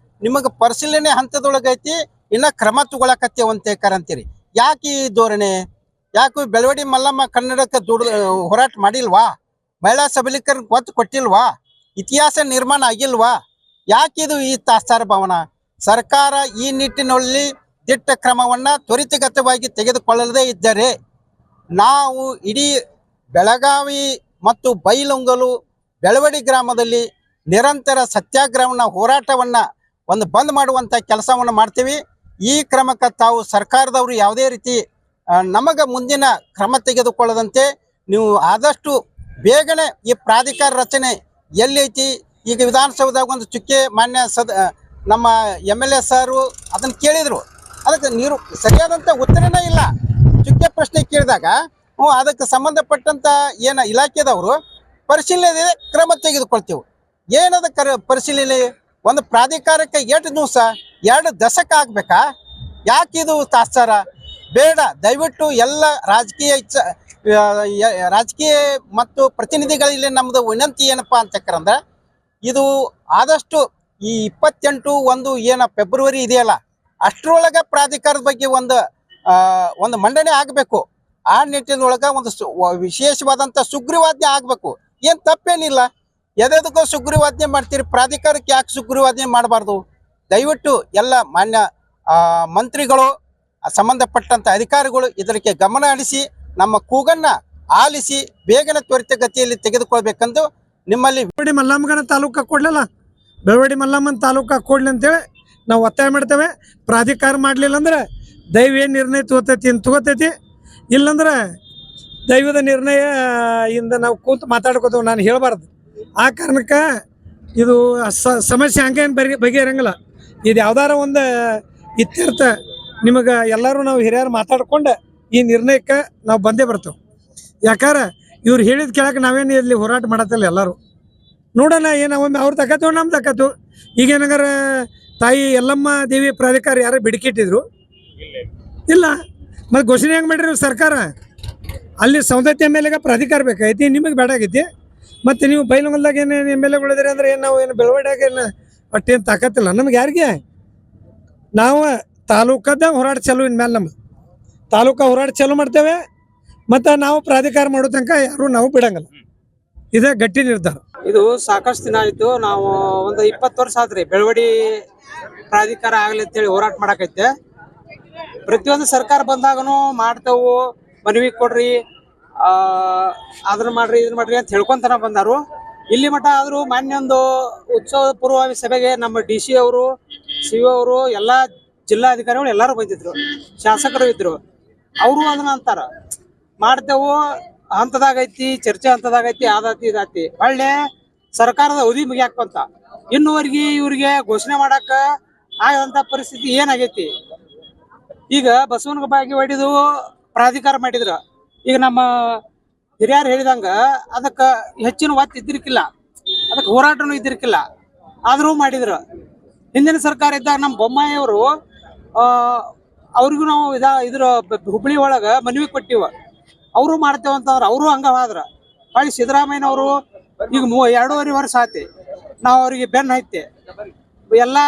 S7: ನಿಮಗೆ ಪರಿಶೀಲನೆ ಹಂತದೊಳಗೈತಿ, ಇನ್ನ ಕ್ರಮ ತಗೊಳಕತ್ತೇವಂತ ಅಂತೀರಿ. ಯಾಕೆ ಈ ಧೋರಣೆ? ಯಾಕೆ ಬೆಳವಡಿ ಮಲ್ಲಮ್ಮ ಕನ್ನಡಕ್ಕೆ ಹೋರಾಟ ಮಾಡಿಲ್ವಾ? ಮಹಿಳಾ ಸಬಲೀಕರಣ ಒತ್ತು ಕೊಟ್ಟಿಲ್ವಾ? ಇತಿಹಾಸ ನಿರ್ಮಾಣ ಆಗಿಲ್ವಾ? ಯಾಕಿದು ಈ ತಾತ್ಸಾರ ಭಾವನ? ಸರ್ಕಾರ ಈ ನಿಟ್ಟಿನಲ್ಲಿ ದಿಟ್ಟ ಕ್ರಮವನ್ನ ತ್ವರಿತಗತವಾಗಿ ತೆಗೆದುಕೊಳ್ಳದೇ ಇದ್ದರೆ ನಾವು ಇಡೀ ಬೆಳಗಾವಿ ಮತ್ತು ಬೈಲೊಂಗಲು ಬೆಳವಡಿ ಗ್ರಾಮದಲ್ಲಿ ನಿರಂತರ ಸತ್ಯಾಗ್ರಹವನ್ನ ಹೋರಾಟವನ್ನ ಒಂದು ಬಂದ್ ಮಾಡುವಂಥ ಕೆಲಸವನ್ನು ಮಾಡ್ತೀವಿ. ಈ ಕ್ರಮಕ್ಕೆ ತಾವು ಸರ್ಕಾರದವರು ಯಾವುದೇ ರೀತಿ ನಮಗೆ ಮುಂದಿನ ಕ್ರಮ ತೆಗೆದುಕೊಳ್ಳದಂತೆ ನೀವು ಆದಷ್ಟು ಬೇಗನೆ ಈ ಪ್ರಾಧಿಕಾರ ರಚನೆ ಎಲ್ಲೈತಿ. ಈಗ ವಿಧಾನಸೌಧದಾಗ ಒಂದು ಚುಕ್ಕೆ ಮಾನ್ಯ ನಮ್ಮ MLA ಸಾರು ಅದನ್ನು ಕೇಳಿದರು, ಅದಕ್ಕೆ ನೀರು ಸರಿಯಾದಂಥ ಉತ್ತರನೇ ಇಲ್ಲ. ಚುಕ್ಕೆ ಪ್ರಶ್ನೆ ಕೇಳಿದಾಗ ಅದಕ್ಕೆ ಸಂಬಂಧಪಟ್ಟಂಥ ಏನು ಇಲಾಖೆದವರು ಪರಿಶೀಲನೆ ಕ್ರಮ ತೆಗೆದುಕೊಳ್ತೀವಿ. ಏನದ ಪರಿಶೀಲನೆ? ಒಂದು ಪ್ರಾಧಿಕಾರಕ್ಕೆ 8 ದಿವಸ 2 ದಶಕ ಆಗ್ಬೇಕಾ? ಯಾಕಿದು ತಾತ್ಸಾರ? ಬೇಡ. ದಯವಿಟ್ಟು ಎಲ್ಲ ರಾಜಕೀಯ ಮತ್ತು ಪ್ರತಿನಿಧಿಗಳಲ್ಲಿ ನಮ್ಮದು ವಿನಂತಿ ಏನಪ್ಪ ಅಂತಕ್ಕಂದ್ರೆ, ಇದು ಆದಷ್ಟು ಈ 28/1 ಏನು ಫೆಬ್ರವರಿ ಇದೆಯಲ್ಲ ಅಷ್ಟರೊಳಗೆ ಪ್ರಾಧಿಕಾರದ ಬಗ್ಗೆ ಒಂದು ಮಂಡನೆ ಆಗಬೇಕು. ಆ ನಿಟ್ಟಿನೊಳಗೆ ಒಂದು ವಿಶೇಷವಾದಂಥ ಸುಗ್ರೀವಾಜ್ಞೆ ಆಗಬೇಕು. ಏನು ತಪ್ಪೇನಿಲ್ಲ. ಎದಕ್ಕೂ ಸುಗ್ರೀವಾಜ್ಞೆ ಮಾಡ್ತೀರಿ, ಪ್ರಾಧಿಕಾರಕ್ಕೆ ಯಾಕೆ ಸುಗ್ರೀವಾಜ್ಞೆ ಮಾಡಬಾರ್ದು? ದಯವಿಟ್ಟು ಎಲ್ಲ ಮಾನ್ಯ ಮಂತ್ರಿಗಳು, ಸಂಬಂಧಪಟ್ಟಂಥ ಅಧಿಕಾರಿಗಳು ಇದಕ್ಕೆ ಗಮನ ಹರಿಸಿ ನಮ್ಮ ಕೂಗನ್ನ ಆಲಿಸಿ ಬೇಗನೆ ತ್ವರಿತಗತಿಯಲ್ಲಿ ತೆಗೆದುಕೊಳ್ಬೇಕೆಂದು ನಿಮ್ಮಲ್ಲಿ
S8: ಬೆಳವಡಿ ಮಲ್ಲಮ್ಮಗನ ತಾಲೂಕು ಕೊಡ್ಲಿಲ್ಲ, ಬೆಳವಡಿ ಮಲ್ಲಮ್ಮನ ತಾಲೂಕು ಕೊಡ್ಲಿ ಅಂತೇಳಿ ನಾವು ಒತ್ತಾಯ ಮಾಡ್ತೇವೆ. ಪ್ರಾಧಿಕಾರ ಮಾಡಲಿಲ್ಲ ಅಂದ್ರೆ ದೈವ ಏನು ನಿರ್ಣಯ ತಗೋತೈತಿ, ಇಲ್ಲಂದ್ರೆ ದೈವದ ನಿರ್ಣಯ ಇಂದ ನಾವು ಕೂತು ಮಾತಾಡ್ಕೋತೇವೆ. ನಾನು ಹೇಳಬಾರ್ದು. ಆ ಕಾರಣಕ್ಕೆ ಇದು ಸಮಸ್ಯೆ ಹಂಗೇನು ಬಗೆಹರಂಗಿಲ್ಲ. ಇದು ಯಾವ್ದಾರ ಒಂದು ಇತ್ಯರ್ಥ ನಿಮಗೆ ಎಲ್ಲರೂ ನಾವು ಹಿರಿಯರು ಮಾತಾಡ್ಕೊಂಡು ಈ ನಿರ್ಣಯಕ್ಕೆ ನಾವು ಬಂದೇ ಬರ್ತೇವೆ. ಯಾಕಂದ್ರೆ ಇವ್ರು ಹೇಳಿದ ಕೇಳಕ್ಕೆ ನಾವೇನು ಇಲ್ಲಿ ಹೋರಾಟ ಮಾಡತ್ತಲ್ಲ. ಎಲ್ಲರೂ ನೋಡೋಣ, ಏನು ಒಮ್ಮೆ ಅವ್ರು ತಕ್ಕತ್ತು ನಮ್ಮ ತಕ್ಕತ್ತು. ಈಗೇನಾಗಾರ ತಾಯಿ ಯಲ್ಲಮ್ಮ ದೇವಿ ಪ್ರಾಧಿಕಾರ ಯಾರು ಬಿಡುಕಿಟ್ಟಿದ್ರು ಇಲ್ಲ, ಮತ್ತು ಘೋಷಣೆ ಹೆಂಗೆ ಮಾಡಿರಿ ಸರ್ಕಾರ? ಅಲ್ಲಿ ಸೌಂದತ್ಯ MLA ಪ್ರಾಧಿಕಾರ ಬೇಕಾಗೈತಿ, ನಿಮಗೆ ಬೇಡ ಆಗೈತಿ. ಮತ್ತು ನೀವು ಬೈಲೊಂಗಲ್ದಾಗ ಏನೇನು MLAಗಳಿದ್ರಿ ಅಂದ್ರೆ ಏನು ನಾವು ಏನು ಬೆಳವಡಿಯಾಗ ಏನು ಒಟ್ಟೇನು ತಾಕತ್ತಿಲ್ಲ ನಮ್ಗೆ. ಯಾರಿಗೆ ನಾವು ತಾಲೂಕದಾಗ ಹೋರಾಟ ಚಾಲು, ಇನ್ಮೇಲೆ ನಮ್ಮ ತಾಲೂಕು ಹೋರಾಟ ಚಾಲು ಮಾಡ್ತೇವೆ. ಮತ್ತು ನಾವು ಪ್ರಾಧಿಕಾರ ಮಾಡೋ ತನಕ ಯಾರು ನಾವು ಬಿಡಂಗಿಲ್ಲ. ಇದೇ ಗಟ್ಟಿ ನಿರ್ಧಾರ.
S4: ಇದು ಸಾಕಷ್ಟು ದಿನ ಆಯ್ತು. ನಾವು ಒಂದು 20 ವರ್ಷ ಆದ್ರಿ ಬೆಳವಡಿ ಪ್ರಾಧಿಕಾರ ಆಗ್ಲಿ ಅಂತೇಳಿ ಹೋರಾಟ ಮಾಡಕೈತೆ. ಪ್ರತಿಯೊಂದು ಸರ್ಕಾರ ಬಂದಾಗನು ಮಾಡ್ತೇವು, ಮನವಿ ಕೊಡ್ರಿ, ಅದನ್ನ ಮಾಡ್ರಿ ಇದನ್ನ ಮಾಡ್ರಿ ಅಂತ ಹೇಳ್ಕೊಂತನ ಬಂದಾರು. ಇಲ್ಲಿ ಮಠ ಆದ್ರೂ ಮಾನ್ಯೊಂದು ಉತ್ಸವ ಪೂರ್ವಭಾವಿ ಸಭೆಗೆ ನಮ್ಮ DC ಅವರು, CO ಅವರು, ಎಲ್ಲಾ ಜಿಲ್ಲಾಧಿಕಾರಿಗಳು ಎಲ್ಲರೂ ಬಂದಿದ್ರು, ಶಾಸಕರು ಇದ್ರು. ಅವರು ಅದನ್ನ ಅಂತಾರ, ಮಾಡ್ತೇವು ಹಂತದಾಗೈತಿ, ಚರ್ಚೆ ಹಂತದಾಗೈತಿ, ಆದಾತಿ ಇದಾತಿ. ಒಳ್ಳೆ ಸರ್ಕಾರದ ಅವಧಿ ಮುಗಿಯಾಕಂತ ಇನ್ನುವರೆಗೆ ಇವ್ರಿಗೆ ಘೋಷಣೆ ಮಾಡಾಕ ಆಗದಂತ ಪರಿಸ್ಥಿತಿ ಏನಾಗೈತಿ. ಈಗ ಬಸವನ ಬಾಗಿ ಹೊಡಿದು ಪ್ರಾಧಿಕಾರ ಮಾಡಿದ್ರ, ಈಗ ನಮ್ಮ ಹಿರಿಯರು ಹೇಳಿದಂಗ ಅದಕ್ಕೆ ಹೆಚ್ಚಿನ ಒತ್ತು ಇದ್ದಿರ್ಕಿಲ್ಲ, ಅದಕ್ಕೆ ಹೋರಾಟನೂ ಇದ್ದಿರ್ಕಿಲ್ಲ, ಆದ್ರೂ ಮಾಡಿದ್ರು. ಹಿಂದಿನ ಸರ್ಕಾರ ಇದ್ದಾಗ ನಮ್ಮ ಬೊಮ್ಮಾಯಿ ಅವರು ಅವ್ರಿಗೂ ನಾವು ಇದ್ರ ಹುಬ್ಬಳ್ಳಿ ಒಳಗ ಮನವಿ ಕೊಟ್ಟಿವ, ಅವರು ಮಾಡ್ತೇವೆ ಅಂತಂದ್ರೆ ಅವರು ಹಂಗ ಹೋದ್ರ. ಹೊಳ್ಳಿ ಸಿದ್ದರಾಮಯ್ಯನವರು ಈಗ 2.5 ವರ್ಷ ಆತಿ, ನಾವು ಅವ್ರಿಗೆ ಬೆನ್ನ ಹೈತೆ ಎಲ್ಲ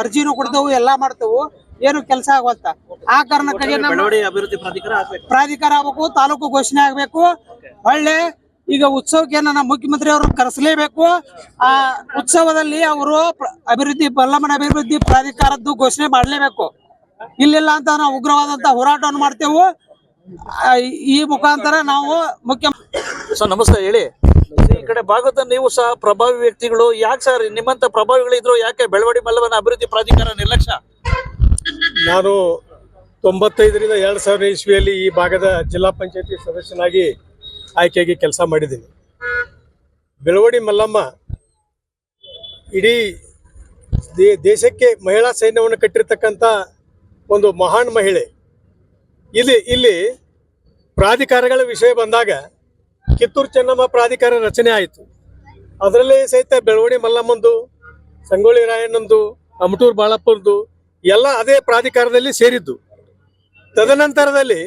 S4: ಅರ್ಜಿನೂ ಕೊಡ್ತೇವು, ಎಲ್ಲಾ ಮಾಡ್ತೇವು, ಏನು ಕೆಲಸ ಆಗುವಂತ. ಆ ಕಾರಣಕ್ಕಾಗಿ
S1: ಅಭಿವೃದ್ಧಿ
S4: ಪ್ರಾಧಿಕಾರ ಆಗ್ಬೇಕು, ತಾಲೂಕು ಘೋಷಣೆ ಆಗ್ಬೇಕು. ಒಳ್ಳೆ ಈಗ ಉತ್ಸವಕ್ಕೆ ನಮ್ಮ ಮುಖ್ಯಮಂತ್ರಿ ಅವರು ಕರೆಸಲೇಬೇಕು. ಆ ಉತ್ಸವದಲ್ಲಿ ಅವರು ಮಲ್ಲಮ್ಮನ ಅಭಿವೃದ್ಧಿ ಪ್ರಾಧಿಕಾರದ್ದು ಘೋಷಣೆ ಮಾಡಲೇಬೇಕು. ಇಲ್ಲಿಲ್ಲ ಅಂತ ನಾವು ಉಗ್ರವಾದಂತ ಹೋರಾಟವನ್ನು ಮಾಡ್ತೇವೆ. ಈ ಮುಖಾಂತರ ನಾವು
S1: ಸರ್ ನಮಸ್ತೆ. ಹೇಳಿ, ಈ ಕಡೆ ಭಾಗದ ನೀವು ಸಹ ಪ್ರಭಾವಿ ವ್ಯಕ್ತಿಗಳು, ಯಾಕೆ ಸರ್ ನಿಮ್ಮಂತ ಪ್ರಭಾವಿಗಳಿದ್ರು ಯಾಕೆ ಬೆಳವಡಿ ಮಲ್ಲಮ್ಮನ ಅಭಿವೃದ್ಧಿ ಪ್ರಾಧಿಕಾರ ನಿರ್ಲಕ್ಷ್ಯ?
S8: ನಾನು 95ರಿಂದ 2000 ಇಸ್ವಿಯಲ್ಲಿ ಈ ಭಾಗದ ಜಿಲ್ಲಾ ಪಂಚಾಯತಿ ಸದಸ್ಯನಾಗಿ ಆಯ್ಕೆಯಾಗಿ ಕೆಲಸ ಮಾಡಿದ್ದೀನಿ. ಬೆಳವಡಿ ಮಲ್ಲಮ್ಮ ಇಡೀ ದೇಶಕ್ಕೆ ಮಹಿಳಾ ಸೈನ್ಯವನ್ನು ಕಟ್ಟಿರ್ತಕ್ಕಂಥ ಒಂದು ಮಹಾನ್ ಮಹಿಳೆ. ಇಲ್ಲಿ ಪ್ರಾಧಿಕಾರಗಳ ವಿಷಯ ಬಂದಾಗ ಕಿತ್ತೂರು ಚೆನ್ನಮ್ಮ ಪ್ರಾಧಿಕಾರ ರಚನೆ ಆಯಿತು. ಅದರಲ್ಲೇ ಸಹಿತ ಬೆಳವಡಿ ಮಲ್ಲಮ್ಮಂದು, ಸಂಗೊಳ್ಳಿ ರಾಯಣ್ಣಂದು, ಅಮಟೂರು ಬಾಳಪ್ಪಂದು ಎಲ್ಲ ಅದೇ ಪ್ರಾಧಿಕಾರದಲ್ಲಿ ಸೇರಿದ್ದು. ತದನಂತರದಲ್ಲಿ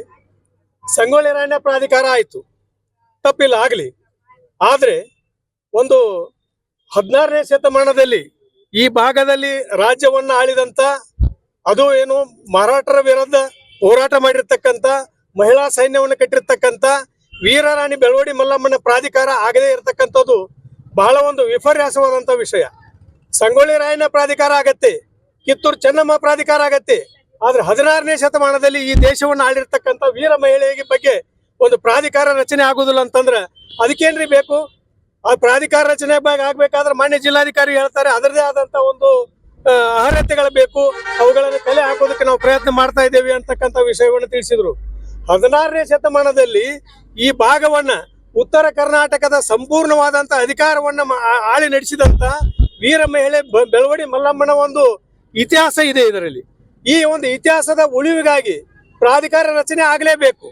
S8: ಸಂಗೊಳ್ಳಿ ರಾಯಣ್ಣ ಪ್ರಾಧಿಕಾರ ಆಯಿತು, ತಪ್ಪಿಲ್ಲ ಆಗಲಿ. ಆದರೆ ಒಂದು 16ನೇ ಶತಮಾನದಲ್ಲಿ ಈ ಭಾಗದಲ್ಲಿ ರಾಜ್ಯವನ್ನು ಆಳಿದಂಥ, ಅದು ಏನು ಮರಾಠರ ವಿರುದ್ಧ ಹೋರಾಟ ಮಾಡಿರ್ತಕ್ಕಂಥ, ಮಹಿಳಾ ಸೈನ್ಯವನ್ನು ಕಟ್ಟಿರ್ತಕ್ಕಂಥ ವೀರರಾಣಿ ಬೆಳವಡಿ ಮಲ್ಲಮ್ಮನ ಪ್ರಾಧಿಕಾರ ಆಗದೇ ಇರತಕ್ಕಂಥದ್ದು ಬಹಳ ಒಂದು ವಿಪರ್ಯಾಸವಾದಂಥ ವಿಷಯ. ಸಂಗೊಳ್ಳಿ ರಾಯಣ್ಣ ಪ್ರಾಧಿಕಾರ ಆಗತ್ತೆ, ಕಿತ್ತೂರು ಚೆನ್ನಮ್ಮ ಪ್ರಾಧಿಕಾರ ಆಗತ್ತೆ. ಆದ್ರೆ 16ನೇ ಶತಮಾನದಲ್ಲಿ ಈ ದೇಶವನ್ನು ಆಳಿರ್ತಕ್ಕಂಥ ವೀರ ಮಹಿಳೆಯ ಬಗ್ಗೆ
S3: ಒಂದು ಪ್ರಾಧಿಕಾರ ರಚನೆ ಆಗುದಿಲ್ಲ ಅಂತಂದ್ರೆ ಅದಕ್ಕೇನ್ರಿ ಬೇಕು? ಆ ಪ್ರಾಧಿಕಾರ ರಚನೆ ಆಗ್ಬೇಕಾದ್ರೆ ಮಾನ್ಯ ಜಿಲ್ಲಾಧಿಕಾರಿ ಹೇಳ್ತಾರೆ ಅದರದೇ ಆದಂತ ಒಂದು ಅರ್ಹತೆಗಳು ಬೇಕು, ಅವುಗಳನ್ನು ಕಲೆ ಹಾಕೋದಕ್ಕೆ ನಾವು ಪ್ರಯತ್ನ ಮಾಡ್ತಾ ಇದ್ದೇವೆ ಅಂತಕ್ಕಂಥ ವಿಷಯವನ್ನು ತಿಳಿಸಿದ್ರು. 16ನೇ ಶತಮಾನದಲ್ಲಿ ಈ ಭಾಗವನ್ನ ಉತ್ತರ ಕರ್ನಾಟಕದ ಸಂಪೂರ್ಣವಾದಂತ ಅಧಿಕಾರವನ್ನ ಆಳಿ ನಡೆಸಿದಂತ ವೀರ ಮಹಿಳೆ ಬೆಳವಡಿ ಮಲ್ಲಮ್ಮನ ಒಂದು ಇತಿಹಾಸ ಇದೆ ಇದರಲ್ಲಿ. ಈ ಒಂದು ಇತಿಹಾಸದ ಉಳಿವಿಗಾಗಿ ಪ್ರಾಧಿಕಾರ ರಚನೆ ಆಗಲೇಬೇಕು.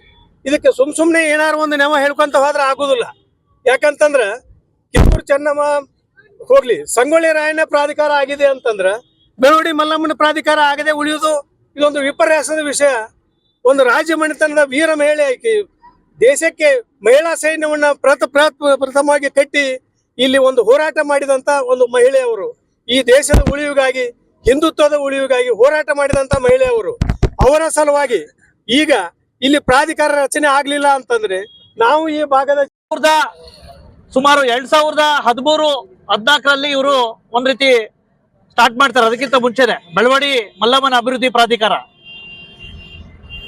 S3: ಇದಕ್ಕೆ ಸುಮ್ನೆ ಏನಾರು ಒಂದು ನೆವ ಹೇಳ್ಕೊಂತ ಹೋದ್ರೆ ಆಗುದಿಲ್ಲ. ಯಾಕಂತಂದ್ರ ಕಿತ್ತೂರು ಚೆನ್ನಮ್ಮ ಹೋಗ್ಲಿ, ಸಂಗೊಳ್ಳಿ ರಾಯಣ್ಣ ಪ್ರಾಧಿಕಾರ ಆಗಿದೆ ಅಂತಂದ್ರ ಬೆಳವಡಿ ಮಲ್ಲಮ್ಮನ ಪ್ರಾಧಿಕಾರ ಆಗದೆ ಉಳಿಯುವುದು ಇದೊಂದು ವಿಪರ್ಯಾಸದ ವಿಷಯ. ಒಂದು ರಾಜ್ಯ ಮನೆತನದ ವೀರ ಮಹಿಳೆ ಆಯ್ಕೆ ದೇಶಕ್ಕೆ ಮಹಿಳಾ ಸೈನ್ಯವನ್ನ ಪ್ರಥಮವಾಗಿ ಕಟ್ಟಿ ಇಲ್ಲಿ ಒಂದು ಹೋರಾಟ ಮಾಡಿದಂತ ಒಂದು ಮಹಿಳೆಯವರು, ಈ ದೇಶದ ಉಳಿವಿಗಾಗಿ, ಹಿಂದುತ್ವದ ಉಳಿವಿಗಾಗಿ ಹೋರಾಟ ಮಾಡಿದಂತ ಮಹಿಳೆಯವರು. ಅವರ ಸಲುವಾಗಿ ಈಗ ಇಲ್ಲಿ ಪ್ರಾಧಿಕಾರ ರಚನೆ ಆಗ್ಲಿಲ್ಲ ಅಂತಂದ್ರೆ ನಾವು ಈ ಭಾಗದ
S1: ಸುಮಾರು 2013-14 ಇವರು ಒಂದ್ ರೀತಿ ಸ್ಟಾರ್ಟ್ ಮಾಡ್ತಾರೆ. ಅದಕ್ಕಿಂತ ಮುಂಚೆನೆ ಬೆಳವಡಿ ಮಲ್ಲಮ್ಮನ ಅಭಿವೃದ್ಧಿ ಪ್ರಾಧಿಕಾರ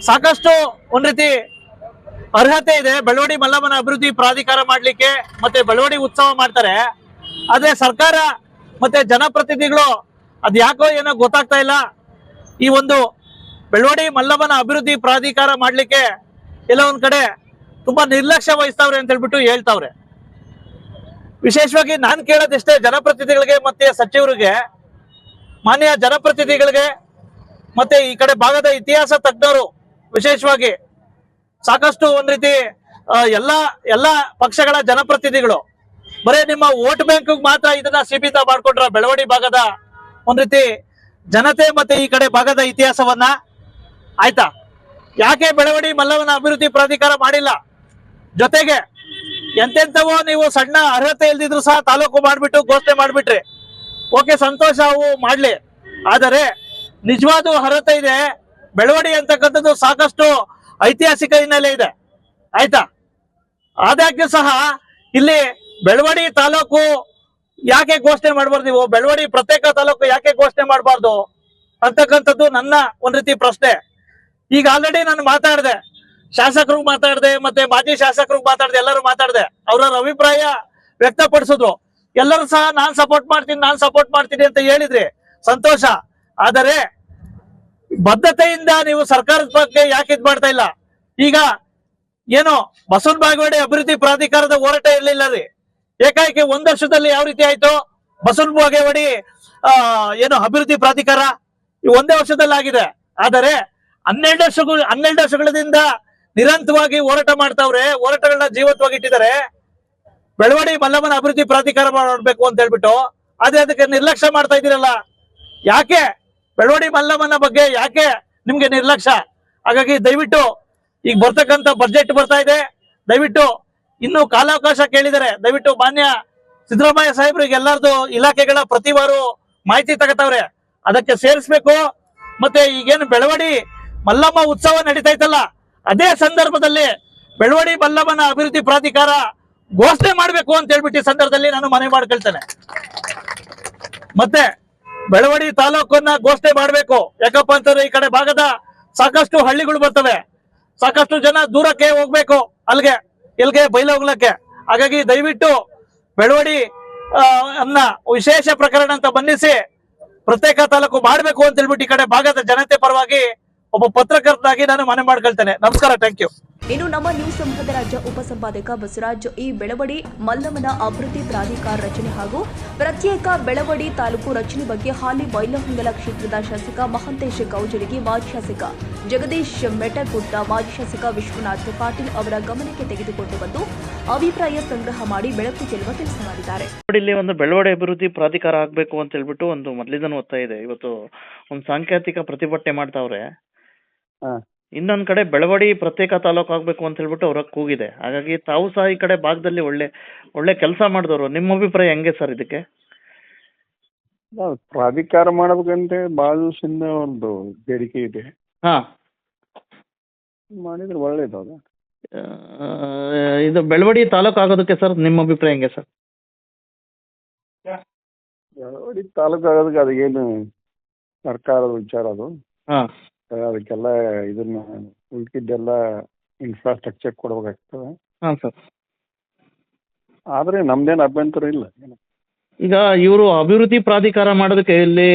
S1: ಸಾಕಷ್ಟು ಒಂದ್ ರೀತಿ ಅರ್ಹತೆ ಇದೆ ಬೆಳವಡಿ ಮಲ್ಲಮ್ಮನ ಅಭಿವೃದ್ಧಿ ಪ್ರಾಧಿಕಾರ ಮಾಡ್ಲಿಕ್ಕೆ. ಮತ್ತೆ ಬೆಳವಡಿ ಉತ್ಸವ ಮಾಡ್ತಾರೆ. ಆದ್ರೆ ಸರ್ಕಾರ ಮತ್ತೆ ಜನಪ್ರತಿನಿಧಿಗಳು ಅದ್ ಯಾಕೋ ಏನೋ ಗೊತ್ತಾಗ್ತಾ ಇಲ್ಲ. ಈ ಒಂದು ಬೆಳವಡಿ ಮಲ್ಲಮ್ಮನ ಅಭಿವೃದ್ಧಿ ಪ್ರಾಧಿಕಾರ ಮಾಡ್ಲಿಕ್ಕೆ ಎಲ್ಲ ಒಂದ್ ಕಡೆ ತುಂಬಾ ನಿರ್ಲಕ್ಷ್ಯ ವಹಿಸ್ತಾವ್ರೆ ಅಂತ ಹೇಳ್ಬಿಟ್ಟು ಹೇಳ್ತಾವ್ರೆ. ವಿಶೇಷವಾಗಿ ನಾನ್ ಕೇಳೋದಿಷ್ಟೇ, ಜನಪ್ರತಿನಿಧಿಗಳಿಗೆ ಮತ್ತೆ ಸಚಿವರಿಗೆ, ಮಾನ್ಯ ಜನಪ್ರತಿನಿಧಿಗಳಿಗೆ ಮತ್ತೆ ಈ ಕಡೆ ಭಾಗದ ಇತಿಹಾಸ ತಜ್ಞರು, ವಿಶೇಷವಾಗಿ ಸಾಕಷ್ಟು ಒಂದ್ ರೀತಿ ಎಲ್ಲ ಪಕ್ಷಗಳ ಜನಪ್ರತಿನಿಧಿಗಳು ಬರೇ ನಿಮ್ಮ ವೋಟ್ ಬ್ಯಾಂಕ್ ಮಾತ್ರ ಇದನ್ನ ಸೀಮಿತ ಮಾಡ್ಕೊಂಡ್ರ ಬೆಳವಡಿ ಭಾಗದ ಒಂದ್ ರೀತಿ ಜನತೆ ಮತ್ತೆ ಈ ಕಡೆ ಭಾಗದ ಇತಿಹಾಸವನ್ನ? ಆಯ್ತಾ, ಯಾಕೆ ಬೆಳವಡಿ ಮಲ್ಲಮ್ಮನ ಅಭಿವೃದ್ಧಿ ಪ್ರಾಧಿಕಾರ ಮಾಡಿಲ್ಲ? ಜೊತೆಗೆ ಎಂತೆಂತವೋ ನೀವು ಸಣ್ಣ ಅರ್ಹತೆ ಇಲ್ದಿದ್ರು ಸಹ ತಾಲೂಕು ಮಾಡ್ಬಿಟ್ಟು ಘೋಷಣೆ ಮಾಡ್ಬಿಟ್ರಿ. ಓಕೆ, ಸಂತೋಷ, ಅವು ಮಾಡ್ಲಿ. ಆದರೆ ನಿಜವಾದ ಅರ್ಹತೆ ಇದೆ. ಬೆಳವಡಿ ಅಂತಕ್ಕಂಥದ್ದು ಸಾಕಷ್ಟು ಐತಿಹಾಸಿಕ ಹಿನ್ನೆಲೆ ಇದೆ. ಆಯ್ತಾ, ಆದಾಗ್ಯೂ ಸಹ ಇಲ್ಲಿ ಬೆಳವಡಿ ತಾಲೂಕು ಯಾಕೆ ಘೋಷಣೆ ಮಾಡಬಾರ್ದು? ನೀವು ಬೆಳವಡಿ ಪ್ರತ್ಯೇಕ ತಾಲೂಕು ಯಾಕೆ ಘೋಷಣೆ ಮಾಡಬಾರ್ದು ಅಂತಕ್ಕಂಥದ್ದು ನನ್ನ ಒಂದ್ ರೀತಿ ಪ್ರಶ್ನೆ. ಈಗ ಆಲ್ರೆಡಿ ನಾನು ಮಾತಾಡಿದೆ, ಶಾಸಕರು ಮಾತಾಡಿದೆ, ಮತ್ತೆ ಮಾಜಿ ಶಾಸಕರು ಮಾತಾಡಿದೆ, ಎಲ್ಲರೂ ಮಾತಾಡಿದೆ, ಅವ್ರವ್ರ ಅಭಿಪ್ರಾಯ ವ್ಯಕ್ತಪಡಿಸಿದ್ರು. ಎಲ್ಲರೂ ಸಹ ನಾನ್ ಸಪೋರ್ಟ್ ಮಾಡ್ತೀನಿ ಅಂತ ಹೇಳಿದ್ರಿ, ಸಂತೋಷ. ಆದರೆ ಬದ್ಧತೆಯಿಂದ ನೀವು ಸರ್ಕಾರದ ಬಗ್ಗೆ ಯಾಕೆ ಇದ್ ಮಾಡ್ತಾ ಇಲ್ಲ? ಈಗ ಏನು ಬಸವನ ಬಾಗೇವಾಡಿ ಅಭಿವೃದ್ಧಿ ಪ್ರಾಧಿಕಾರದ ಹೋರಾಟ ಇರ್ಲಿಲ್ಲ ರೀ, ಏಕಾಏಕಿ 1 ವರ್ಷದಲ್ಲಿ ಯಾವ ರೀತಿ ಆಯ್ತು ಬಸವನ ಬಾಗೇವಾಡಿ ಏನು ಅಭಿವೃದ್ಧಿ ಪ್ರಾಧಿಕಾರ? ಈ 1 ವರ್ಷದಲ್ಲಿ ಆಗಿದೆ. ಆದರೆ 12 ವರ್ಷಗಳಿಂದ ನಿರಂತರವಾಗಿ ಹೋರಾಟ ಮಾಡ್ತಾವ್ರೆ, ಹೋರಾಟಗಳನ್ನ ಜೀವಂತವಾಗಿ ಇಟ್ಟಿದ್ದಾರೆ. ಬೆಳವಡಿ ಮಲ್ಲಮ್ಮನ ಅಭಿವೃದ್ಧಿ ಪ್ರಾಧಿಕಾರ ಮಾಡಬೇಕು ಅಂತ ಹೇಳ್ಬಿಟ್ಟು, ಆದ್ರೆ ಅದಕ್ಕೆ ನಿರ್ಲಕ್ಷ್ಯ ಮಾಡ್ತಾ ಇದ್ದೀರಲ್ಲ, ಯಾಕೆ? ಬೆಳವಡಿ ಮಲ್ಲಮ್ಮನ ಬಗ್ಗೆ ಯಾಕೆ ನಿಮ್ಗೆ ನಿರ್ಲಕ್ಷ್ಯ? ಹಾಗಾಗಿ ದಯವಿಟ್ಟು ಈಗ ಬರ್ತಕ್ಕಂಥ ಬಜೆಟ್ ಬರ್ತಾ ಇದೆ, ದಯವಿಟ್ಟು ಇನ್ನು ಕಾಲಾವಕಾಶ ಕೇಳಿದರೆ ದಯವಿಟ್ಟು ಮಾನ್ಯ ಸಿದ್ದರಾಮಯ್ಯ ಸಾಹೇಬ್ರಿಗೆ ಎಲ್ಲರದು ಇಲಾಖೆಗಳ ಪ್ರತಿ ವಾರ ಮಾಹಿತಿ ತಗೋತಾವ್ರೆ, ಅದಕ್ಕೆ ಸೇರಿಸ್ಬೇಕು. ಮತ್ತೆ ಈಗೇನು ಬೆಳವಡಿ ಮಲ್ಲಮ್ಮ ಉತ್ಸವ ನಡೀತಾ ಇತ್ತಲ್ಲ, ಅದೇ ಸಂದರ್ಭದಲ್ಲಿ ಬೆಳವಡಿ ಮಲ್ಲಮ್ಮನ ಅಭಿವೃದ್ಧಿ ಪ್ರಾಧಿಕಾರ ಘೋಷಣೆ ಮಾಡ್ಬೇಕು ಅಂತ ಹೇಳ್ಬಿಟ್ಟು ಈ ಸಂದರ್ಭದಲ್ಲಿ ನಾನು ಮನವಿ ಮಾಡ್ಕೊಳ್ತೇನೆ. ಮತ್ತೆ ಬೆಳವಡಿ ತಾಲೂಕನ್ನ ಘೋಷಣೆ ಮಾಡ್ಬೇಕು. ಯಾಕಪ್ಪ ಅಂತಂದ್ರೆ ಈ ಕಡೆ ಭಾಗದ ಸಾಕಷ್ಟು ಹಳ್ಳಿಗಳು ಬರ್ತವೆ, ಸಾಕಷ್ಟು ಜನ ದೂರಕ್ಕೆ ಹೋಗ್ಬೇಕು, ಎಲ್ಗೆ ಬೈಲ ಹೋಗ್ಲಕ್ಕೆ. ಹಾಗಾಗಿ ದಯವಿಟ್ಟು ಬೆಳವಡಿ ಅನ್ನ ವಿಶೇಷ ಪ್ರಕರಣ ಅಂತ ಬಂಧಿಸಿ ಪ್ರತ್ಯೇಕ ತಾಲೂಕು ಮಾಡ್ಬೇಕು ಅಂತ ಹೇಳ್ಬಿಟ್ಟು ಈ ಕಡೆ ಭಾಗದ ಜನತೆ ಪರವಾಗಿ ಒಬ್ಬ ಪತ್ರಕರ್ತನಾಗಿ ನಾನು ಮನವಿ ಮಾಡ್ಕೊಳ್ತೇನೆ. ನಮಸ್ಕಾರ, ಥ್ಯಾಂಕ್ ಯು.
S2: ಇನ್ನು ನಮ್ಮ ನ್ಯೂಸ್ ಸಮೂಹದ ರಾಜ್ಯ ಉಪಸಂಪಾದಕ ಬಸವರಾಜ್, ಈ ಬೆಳವಡಿ ಮಲ್ಲಮ್ಮನ ಅಭಿವೃದ್ಧಿ ಪ್ರಾಧಿಕಾರ ರಚನೆ ಹಾಗೂ ಪ್ರತ್ಯೇಕ ಬೆಳವಡಿ ತಾಲೂಕು ರಚನೆ ಬಗ್ಗೆ ಹಾಲಿ ಬೈಲಹೊಂಗಲ ಕ್ಷೇತ್ರದ ಶಾಸಕ ಮಹಂತೇಶ್ ಗೌಜರಿಗೆ ಮಾಜಿ ಶಾಸಕ ಜಗದೀಶ್ ಮೆಟಗುಡ್ಡ, ಮಾಜಿ ಶಾಸಕ ವಿಶ್ವನಾಥ್ ಪಾಟೀಲ್ ಅವರ ಗಮನಕ್ಕೆ ತೆಗೆದುಕೊಂಡು ಬಂದು ಅಭಿಪ್ರಾಯ ಸಂಗ್ರಹ ಮಾಡಿ ಬೆಳಕು ಚೆಲ್ಲುವ ಕೆಲಸ ಮಾಡಿದ್ದಾರೆ.
S1: ಇಲ್ಲಿ ಒಂದು ಬೆಳವಡಿ ಅಭಿವೃದ್ಧಿ ಪ್ರಾಧಿಕಾರ ಆಗ್ಬೇಕು ಅಂತ ಹೇಳ್ಬಿಟ್ಟು ಒಂದು ಮೊದಲಿಂದನೂ ಒತ್ತಾಯ ಇದೆ. ಇವತ್ತು ಒಂದು ಸಾಂಕೇತಿಕ ಪ್ರತಿಭಟನೆ ಮಾಡ್ತಾವ್ರೆ. ಇನ್ನೊಂದ್ ಕಡೆ ಬೆಳವಡಿ ಪ್ರತ್ಯೇಕ ತಾಲೂಕು ಆಗ್ಬೇಕು ಅಂತ ಹೇಳ್ಬಿಟ್ಟು ಅವ್ರ ಕೂಗಿದೆ. ಹಾಗಾಗಿ ತಾವು ಸಹ ಈ ಕಡೆ ಭಾಗದಲ್ಲಿ ಒಳ್ಳೆ ಕೆಲಸ ಮಾಡಿದವರು. ನಿಮ್ಮ ಅಭಿಪ್ರಾಯ ಹೆಂಗೆ ಸರ್ ಇದಕ್ಕೆ?
S9: ಪ್ರಾಧಿಕಾರ ಮಾಡ್ಬೇಕಂತ ಬಹಳ ದಿವಸದಿಂದ ಒಂದು ಬೇಡಿಕೆ ಇದೆ.
S1: ಹಾ,
S9: ಮಾಡಿದ್ರೆ ಒಳ್ಳೇದು.
S1: ಇದು ಬೆಳವಡಿ ತಾಲೂಕು ಆಗೋದಕ್ಕೆ ಸರ್ ನಿಮ್ಮ ಅಭಿಪ್ರಾಯ ಹೆಂಗೆ ಸರ್?
S9: ಬೆಳವಡಿ ತಾಲೂಕು ಆಗೋದಕ್ಕೆ ಅದೇನು ಸರ್ಕಾರದ ವಿಚಾರ ಅದು.
S1: ಹಾ,
S9: ಅದಕ್ಕೆಲ್ಲ ಇದನ್ನ ಉಳ್ಕಿದ್ದೆಲ್ಲ ಇನ್ಫ್ರಾಸ್ಟ್ರಕ್ಚರ್ ಕೊಡ್ಬೇಕಾಗ್ತದೆ.
S1: ಹಾಂ ಸರ್.
S9: ಆದ್ರೆ ನಮ್ದೇನು ಅಭ್ಯಂತರ ಇಲ್ಲ.
S1: ಈಗ ಇವರು ಅಭಿವೃದ್ಧಿ ಪ್ರಾಧಿಕಾರ ಮಾಡೋದಕ್ಕೆ ಇಲ್ಲಿ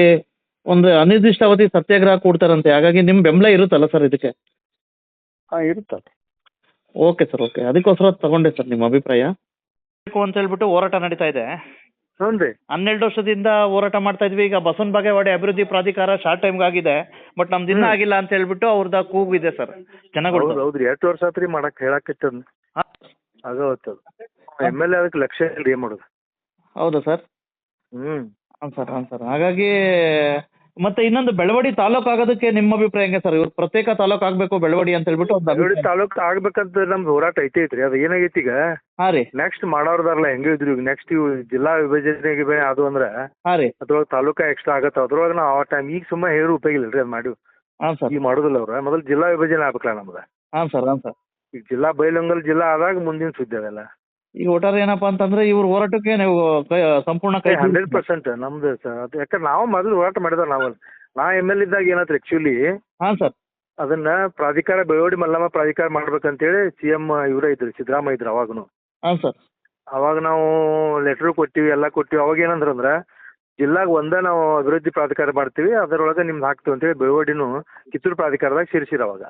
S1: ಒಂದು ಅನಿರ್ದಿಷ್ಟಾವಧಿ ಸತ್ಯಾಗ್ರಹ ಕೊಡ್ತಾರಂತೆ, ಹಾಗಾಗಿ ನಿಮ್ಮ ಬೆಂಬಲ ಇರುತ್ತಲ್ಲ ಸರ್ ಇದಕ್ಕೆ?
S9: ಇರ್ತದೆ.
S1: Okay sir, okay. ಅದಕ್ಕೋಸ್ಕರ ತಗೊಂಡೆ ಸರ್ ನಿಮ್ಮ ಅಭಿಪ್ರಾಯ ಅಂತ ಹೇಳ್ಬಿಟ್ಟು ಹೋರಾಟ ನಡೀತಾ ಇದೆ.
S9: ಹ್ಞೂ ರೀ.
S1: 12 ವರ್ಷದಿಂದ ಹೋರಾಟ ಮಾಡ್ತಾ ಇದ್ವಿ. ಈಗ ಬಸವನ ಬಾಗೇವಾಡಿ ಅಭಿವೃದ್ಧಿ ಪ್ರಾಧಿಕಾರ ಶಾರ್ಟ್ ಟೈಮ್ಗೆ ಆಗಿದೆ, ಬಟ್ ನಮ್ದು ಇನ್ನೂ ಆಗಿಲ್ಲ ಅಂತ ಹೇಳ್ಬಿಟ್ಟು ಅವ್ರದ್ದು ಕೂಗಿದೆ ಸರ್ ಜನಗಳು.
S9: ಹೌದ್ರಿ, 8 ವರ್ಷ ಆತ್ರಿ ಮಾಡಕ್ ಹೇಳಾಕತ್ತದ ಆಗವತ್ತದ. MLA ಅದಕ್ಕೆ ಲಕ್ಷ್ಯ ಇಲ್ರಿ, ಏನ್ ಮಾಡೋದು?
S1: ಹೌದಾ ಸರ್? ಹಾಂ ಸರ್, ಹಾಂ ಸರ್. ಹಾಗಾಗಿ ಮತ್ತೆ ಇನ್ನೊಂದು ಬೆಳವಡಿ ತಾಲೂಕು ಆಗೋದಕ್ಕೆ ನಿಮ್ಮ ಅಭಿಪ್ರಾಯ ಹೆಂಗೆ ಸರ್? ಇವ್ರು ಪ್ರತ್ಯೇಕ ತಾಲೂಕು ಆಗಬೇಕು ಬೆಳವಡಿ ಅಂತ ಹೇಳ್ಬಿಟ್ಟು ಒಂದು
S9: ಬೆಳವಡಿ ತಾಲೂಕು ಆಗ್ಬೇಕಂತ ನಮ್ದು ಹೋರಾಟ ಐತ್ರಿ. ಅದು ಏನಾಗೈತಿ ಈಗ,
S1: ಹಾಂ ರೀ,
S9: ನೆಕ್ಸ್ಟ್ ಮಾಡೋರ್ದಾರಲ್ಲ ಹೆಂಗೆ ಇದ್ರು, ಈಗ ನೆಕ್ಸ್ಟ್ ಇವು ಜಿಲ್ಲಾ ವಿಭಜನೆಗೆ ಅದು ಅಂದ್ರೆ
S1: ಹಾಂ ರೀ,
S9: ಅದ್ರೊಳಗೆ ತಾಲೂಕಾ ಎಕ್ಸ್ಟ್ರಾ ಆಗತ್ತ. ಅದ್ರೊಳಗೆ ನಾವು ಆ ಟೈಮ್ ಈಗ ಸುಮ್ಮನೆ ಹೇಳಿ ಉಪಯೋಗ ಇಲ್ರಿ, ಅದು ಮಾಡಿ
S1: ಹಾಂ ಸರ್,
S9: ಈಗ ಮಾಡೋದಿಲ್ಲ ಅವ್ರ. ಮೊದಲು ಜಿಲ್ಲಾ ವಿಭಜನೆ ಆಗ್ಬೇಕಲ್ಲ ನಮ್ದು.
S1: ಹಾಂ ಸರ್, ಹಾಂ ಸರ್.
S9: ಈಗ ಜಿಲ್ಲಾ ಬೈಲಹೊಂಗಲ ಜಿಲ್ಲಾ ಆದಾಗ ಮುಂದಿನ ಸುದ್ದಿ ಅದೆಲ್ಲ.
S1: ಈಗ ಒಟ್ಟಾರೆ ಏನಪ್ಪಾ ಅಂತಂದ್ರೆ ಇವ್ರ ಹೋರಾಟಕ್ಕೆ ನೀವು ಸಂಪೂರ್ಣ ಕೈ
S9: 100% ನಮ್ದು ಸರ್. ಅದು ಯಾಕಂದ್ರೆ ನಾವು ಮೊದಲು ಹೋರಾಟ ಮಾಡಿದಾರೆ. ನಾ MLA ಇದ್ದಾಗ ಏನಾಯ್ತು ಆಕ್ಚುಲಿ,
S1: ಹಾಂ ಸರ್,
S9: ಅದನ್ನ ಪ್ರಾಧಿಕಾರ ಬೆಳವಡಿ ಮಲ್ಲಮ್ಮ ಪ್ರಾಧಿಕಾರ ಮಾಡ್ಬೇಕಂತೇಳಿ CM ಇವರೇ ಇದ್ರು, ಸಿದ್ದರಾಮಯ್ಯ ಇದ್ರು ಅವಾಗನು.
S1: ಹಾಂ ಸರ್,
S9: ಅವಾಗ ನಾವು ಲೆಟರ್ ಕೊಟ್ಟಿವಿ, ಎಲ್ಲ ಕೊಟ್ಟಿವಿ. ಅವಾಗ ಏನಂದ್ರೆ ಜಿಲ್ಲಾಗ ಒಂದೇ ನಾವು ಅಭಿವೃದ್ಧಿ ಪ್ರಾಧಿಕಾರ ಮಾಡ್ತೀವಿ, ಅದರೊಳಗೆ ನಿಮ್ದು ಹಾಕ್ತೀವಿ ಅಂತೇಳಿ ಬೆಳವಡಿನೂ ಕಿತ್ತೂರು ಪ್ರಾಧಿಕಾರದಾಗ ಸೇರಿಸಿರ ಅವಾಗ.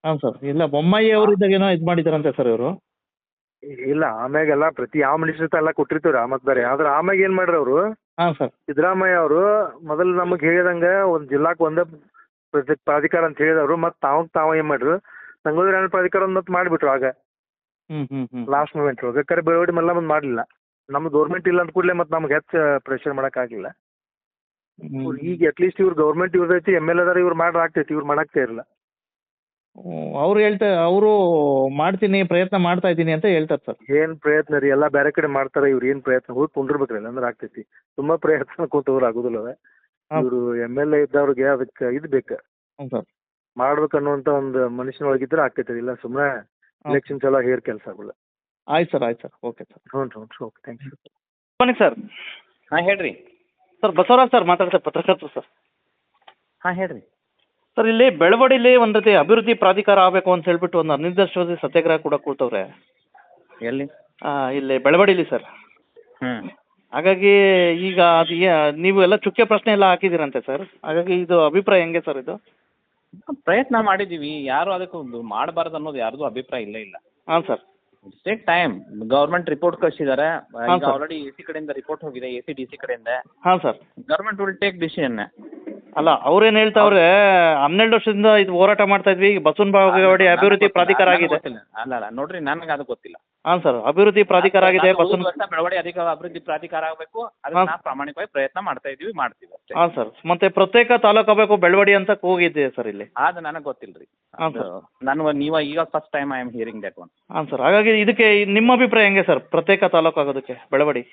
S1: ಹಾಂ ಸರ್. ಇಲ್ಲ, ಬೊಮ್ಮಾಯಿ ಅವರು ಇದ್ದಾಗ ಏನೋ ಇದು ಮಾಡಿದಾರಂತೆ ಸರ್ ಇವರು.
S9: ಇಲ್ಲ, ಆಮ್ಯಾಗೆಲ್ಲ ಪ್ರತಿ ಯಾವ ಮಿನಿಸ್ಟರ್ ಎಲ್ಲ ಕೊಟ್ಟಿರ್ತೀವ್ರಿ ಆ ಮತ್ತಾರೆ. ಆದ್ರೆ ಆಮ್ಯಾಗ ಏನ್ ಮಾಡ್ರಿ ಅವರು,
S1: ಹಾಂ ಸರ್,
S9: ಸಿದ್ದರಾಮಯ್ಯ ಅವರು ಮೊದಲು ನಮಗೆ ಹೇಳಿದಂಗೆ ಒಂದು ಜಿಲ್ಲಾಕ್ ಒಂದೇ ಪ್ರಾಧಿಕಾರ ಅಂತ ಹೇಳಿದವರು. ಮತ್ತು ತಾವು ಏನ್ ಮಾಡ್ರು, ಸಂಗೊಳ್ಳಿ ಪ್ರಾಧಿಕಾರ ಒಂದು ಮಾಡಿಬಿಟ್ರು ಆಗ ಲಾಸ್ಟ್ ಮೂಮೆಂಟ್ ಒಳಗೆ. ಕರೆ ಬೆಳವಡಿ ಮಲ್ಲ ಮಾಡಲಿಲ್ಲ. ನಮ್ದು ಗೌರ್ಮೆಂಟ್ ಇಲ್ಲ ಅಂದ ಕೂಡಲೇ ಮತ್ತೆ ನಮ್ಗೆ ಹೆಚ್ಚು ಪ್ರೆಷರ್ ಮಾಡೋಕ್ಕಾಗಲಿಲ್ಲ. ಈಗ ಅಟ್ಲೀಸ್ಟ್ ಇವ್ರು ಗೌರ್ಮೆಂಟ್ ಇವ್ರದೈತಿ, MLA ಅದಾರ, ಇವ್ರು ಮಾಡ್ರ ಆಗ್ತೈತಿ, ಇವ್ರು ಮಾಡಾಕ್ತಾ ಇರಲ್ಲ.
S1: ಅವರು ಮಾಡ್ತೀನಿ, ಪ್ರಯತ್ನ ಮಾಡ್ತಾ ಇದ್ದೀನಿ ಅಂತ ಹೇಳ್ತಾರೆ ಸರ್.
S9: ಏನ್ ಪ್ರಯತ್ನ ರೀ, ಎಲ್ಲ ಬೇರೆ ಕಡೆ ಮಾಡ್ತಾರೆ. ಇವ್ರು ಏನ್ ಪ್ರಯತ್ನ ಹೋಗಿ ಕುಂಡಿರ್ಬೇಕ್ರಿ, ಅಂದ್ರೆ ಆಗ್ತೈತಿ. ತುಂಬಾ ಪ್ರಯತ್ನ ಕೂತವ್ರು ಆಗುದಿಲ್ಲ. ಇವರು MLA ಇದ್ದವ್ರಿಗೆ ಅದಕ್ಕೆ ಇದು ಬೇಕು, ಮಾಡ್ಬೇಕನ್ನುವಂತ ಒಂದು ಮನುಷ್ಯನೊಳಗಿದ್ರೆ ಆಗ್ತೈತಿ. ಇಲ್ಲ ಸುಮ್ಮನೆ ಎಲೆಕ್ಷನ್ ಎಲ್ಲ ಹೇರ್ ಕೆಲಸ ಆಗಲ್ಲ.
S1: ಆಯ್ತು ಸರ್, ಆಯ್ತು ಸರ್, ಓಕೆ ಸರ್.
S9: ಹ್ಞೂ ಓಕೆ, ಥ್ಯಾಂಕ್ ಯು.
S1: ಬನ್ನಿ ಸರ್.
S10: ಹಾಂ ಹೇಳ್ರಿ
S1: ಸರ್, ಬಸವರಾಜ್ ಸರ್ ಮಾತಾಡ್ತಾರೆ, ಪತ್ರಕರ್ತರು ಸರ್.
S10: ಹಾಂ ಹೇಳ್ರಿ
S1: ಸರ್, ಇಲ್ಲಿ ಬೆಳವಡಿಲಿ ಒಂದು ರೀತಿ ಅಭಿವೃದ್ಧಿ ಪ್ರಾಧಿಕಾರ ಆಗಬೇಕು ಅಂತ ಹೇಳ್ಬಿಟ್ಟು ಒಂದು ಅನಿರ್ದಿಷ್ಟಾವಧಿ ಸತ್ಯಾಗ್ರಹ ಕೂಡ ಕೂತವ್ರೆ.
S10: ಎಲ್ಲಿ?
S1: ಇಲ್ಲಿ ಬೆಳವಡಿಲಿ ಸರ್. ಹಾಗಾಗಿ ಈಗ ಅದು ನೀವು ಎಲ್ಲ ಚುಕ್ಕೆ ಪ್ರಶ್ನೆ ಎಲ್ಲ ಹಾಕಿದ್ದೀರಂತೆ ಸರ್. ಹಾಗಾಗಿ ಇದು ಅಭಿಪ್ರಾಯ ಹೆಂಗೆ ಸರ್? ಇದು
S10: ಪ್ರಯತ್ನ ಮಾಡಿದ್ದೀವಿ, ಯಾರು ಅದಕ್ಕೆ ಮಾಡಬಾರ್ದು ಅನ್ನೋದು ಯಾರ್ದು ಅಭಿಪ್ರಾಯ ಇಲ್ಲ.
S1: ಹಾಂ sir.
S10: Take time. Government report ಕಳಿಸಿದ್ದಾರೆ, ಈಗ ಆಲ್ರೆಡಿ AC ಕಡೆಯಿಂದ ರಿಪೋರ್ಟ್ ಹೋಗಿದೆ, AC/DC ಕಡೆಯಿಂದ.
S1: ಹಾಂ sir.
S10: Government will take decision.
S1: ಅಲ್ಲ, ಅವ್ರೇನು ಹೇಳ್ತಾವ್ರೆ, 12 ವರ್ಷದಿಂದ ಇದು ಹೋರಾಟ ಮಾಡ್ತಾ ಇದ್ವಿ, ಈಗ ಬಸವನ ಬಾಗೇವಾಡಿ ಅಭಿವೃದ್ಧಿ ಪ್ರಾಧಿಕಾರ ಆಗಿದೆ.
S10: ಅಲ್ಲ ನೋಡ್ರಿ, ನನಗೆ ಅದು ಗೊತ್ತಿಲ್ಲ.
S1: ಹಾಂ ಸರ್, ಅಭಿವೃದ್ಧಿ ಪ್ರಾಧಿಕಾರ ಆಗಿದೆ,
S10: ಬೆಳವಡಿ ಅಭಿವೃದ್ಧಿ ಪ್ರಾಧಿಕಾರ ಆಗಬೇಕು, ಅದನ್ನ ನಾವು ಪ್ರಾಮಾಣಿಕವಾಗಿ ಪ್ರಯತ್ನ ಮಾಡ್ತಾ ಇದೀವಿ, ಮಾಡ್ತೀವಿ ಅಷ್ಟೇ.
S1: ಹಾಂ ಸರ್. ಮತ್ತೆ ಪ್ರತ್ಯೇಕ ತಾಲೂಕು ಆಗಬೇಕು ಬೆಳವಡಿ ಅಂತ ಕೂಗಿದೆ ಸರ್ ಇಲ್ಲಿ.
S10: ಅದು ನನಗೆ ಗೊತ್ತಿಲ್ಲರಿ. ನೀವು ಈಗ first time I am hearing that one.
S1: ಹಾಂ ಸರ್. ಹಾಗಾಗಿ ಇದಕ್ಕೆ ನಿಮ್ಮ ಅಭಿಪ್ರಾಯ ಹೆಂಗೆ ಸರ್, ಪ್ರತ್ಯೇಕ ತಾಲೂಕು ಆಗೋದಕ್ಕೆ ಬೆಳವಡಿ?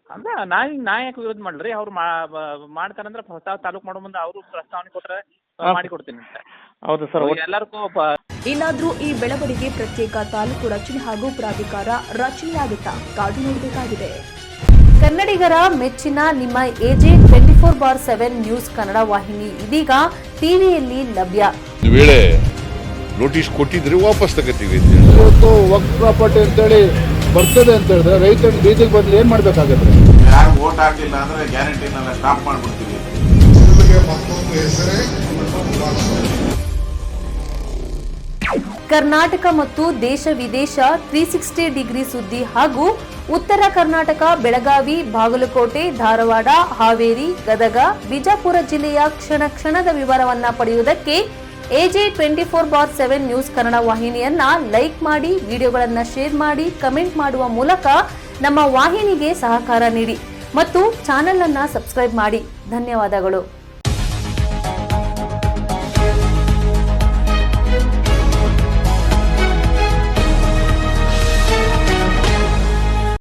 S10: ಅಂದ್ರೆ ನಾ ಯಾಕೆ ವಿರೋಧ ಮಾಡ್ರಿ, ಅವ್ರು ಮಾಡ್ತಾರಂದ್ರೆ ತಾಲೂಕು ಮಾಡೋ ಮುಂದೆ ಅವರು ಪ್ರಸ್ತಾವನೆ ಕೊಟ್ಟರೆ ಮಾಡಿಕೊಡ್ತೀನಿ ಅಂತ.
S1: ಹೌದು ಸರ್.
S10: ಎಲ್ಲರಿಗೂ
S2: ಇನ್ನಾದ್ರೂ ಈ ಬೆಳವಣಿಗೆ ಪ್ರತ್ಯೇಕ ತಾಲೂಕು ರಚನೆ ಹಾಗೂ ಪ್ರಾಧಿಕಾರ ರಚನೆಯಾಗುತ್ತಾ ಕಾದು ನೋಡಬೇಕಾಗಿದೆ. ಕನ್ನಡಿಗರ ಮೆಚ್ಚಿನ ನಿಮ್ಮ AJ 24/7 ನ್ಯೂಸ್ ಕನ್ನಡ ವಾಹಿನಿ ಇದೀಗ ಟಿವಿಯಲ್ಲಿ ಲಭ್ಯ.
S11: ವೇಳೆ ನೋಟಿಸ್ ಕೊಟ್ಟಿದ್ರೆ ವಾಪಸ್ ತಗೋತೀವಿ.
S12: ಇವತ್ತು ವಕ್ಫ್ ಪ್ರಾಪರ್ಟಿ ಅಂತೇಳಿ ಬರ್ತದೆ ಅಂತ ಹೇಳಿದ್ರೆ ರೈತರು ಬೀದಿಗೆ ಬದಲು ಏನ್ ಮಾಡ್ಬೇಕಾಗತ್ತೆ?
S11: ಯಾರು ವೋಟ್ ಹಾಕಲಿಲ್ಲ ಅಂದ್ರೆ ಗ್ಯಾರಂಟಿನೆಲ್ಲ ಸ್ಟಾಪ್ ಮಾಡ್ಬಿಡ್ತೀವಿ.
S2: ಕರ್ನಾಟಕ ಮತ್ತು ದೇಶ ವಿದೇಶ 360 ಡಿಗ್ರಿ ಸುದ್ದಿ ಹಾಗೂ ಉತ್ತರ ಕರ್ನಾಟಕ, ಬೆಳಗಾವಿ, ಬಾಗಲಕೋಟೆ, ಧಾರವಾಡ, ಹಾವೇರಿ, ಗದಗ, ಬಿಜಾಪುರ ಜಿಲ್ಲೆಯ ಕ್ಷಣ ಕ್ಷಣದ ವಿವರವನ್ನ ಪಡೆಯುವುದಕ್ಕೆ AJ 24/7 ನ್ಯೂಸ್ ಕನ್ನಡ ವಾಹಿನಿಯನ್ನ ಲೈಕ್ ಮಾಡಿ, ವಿಡಿಯೋಗಳನ್ನ ಶೇರ್ ಮಾಡಿ, ಕಮೆಂಟ್ ಮಾಡುವ ಮೂಲಕ ನಮ್ಮ ವಾಹಿನಿಗೆ ಸಹಕಾರ ನೀಡಿ ಮತ್ತು ಚಾನೆಲ್ ಅನ್ನ ಸಬ್ಸ್ಕ್ರೈಬ್ ಮಾಡಿ. ಧನ್ಯವಾದಗಳು.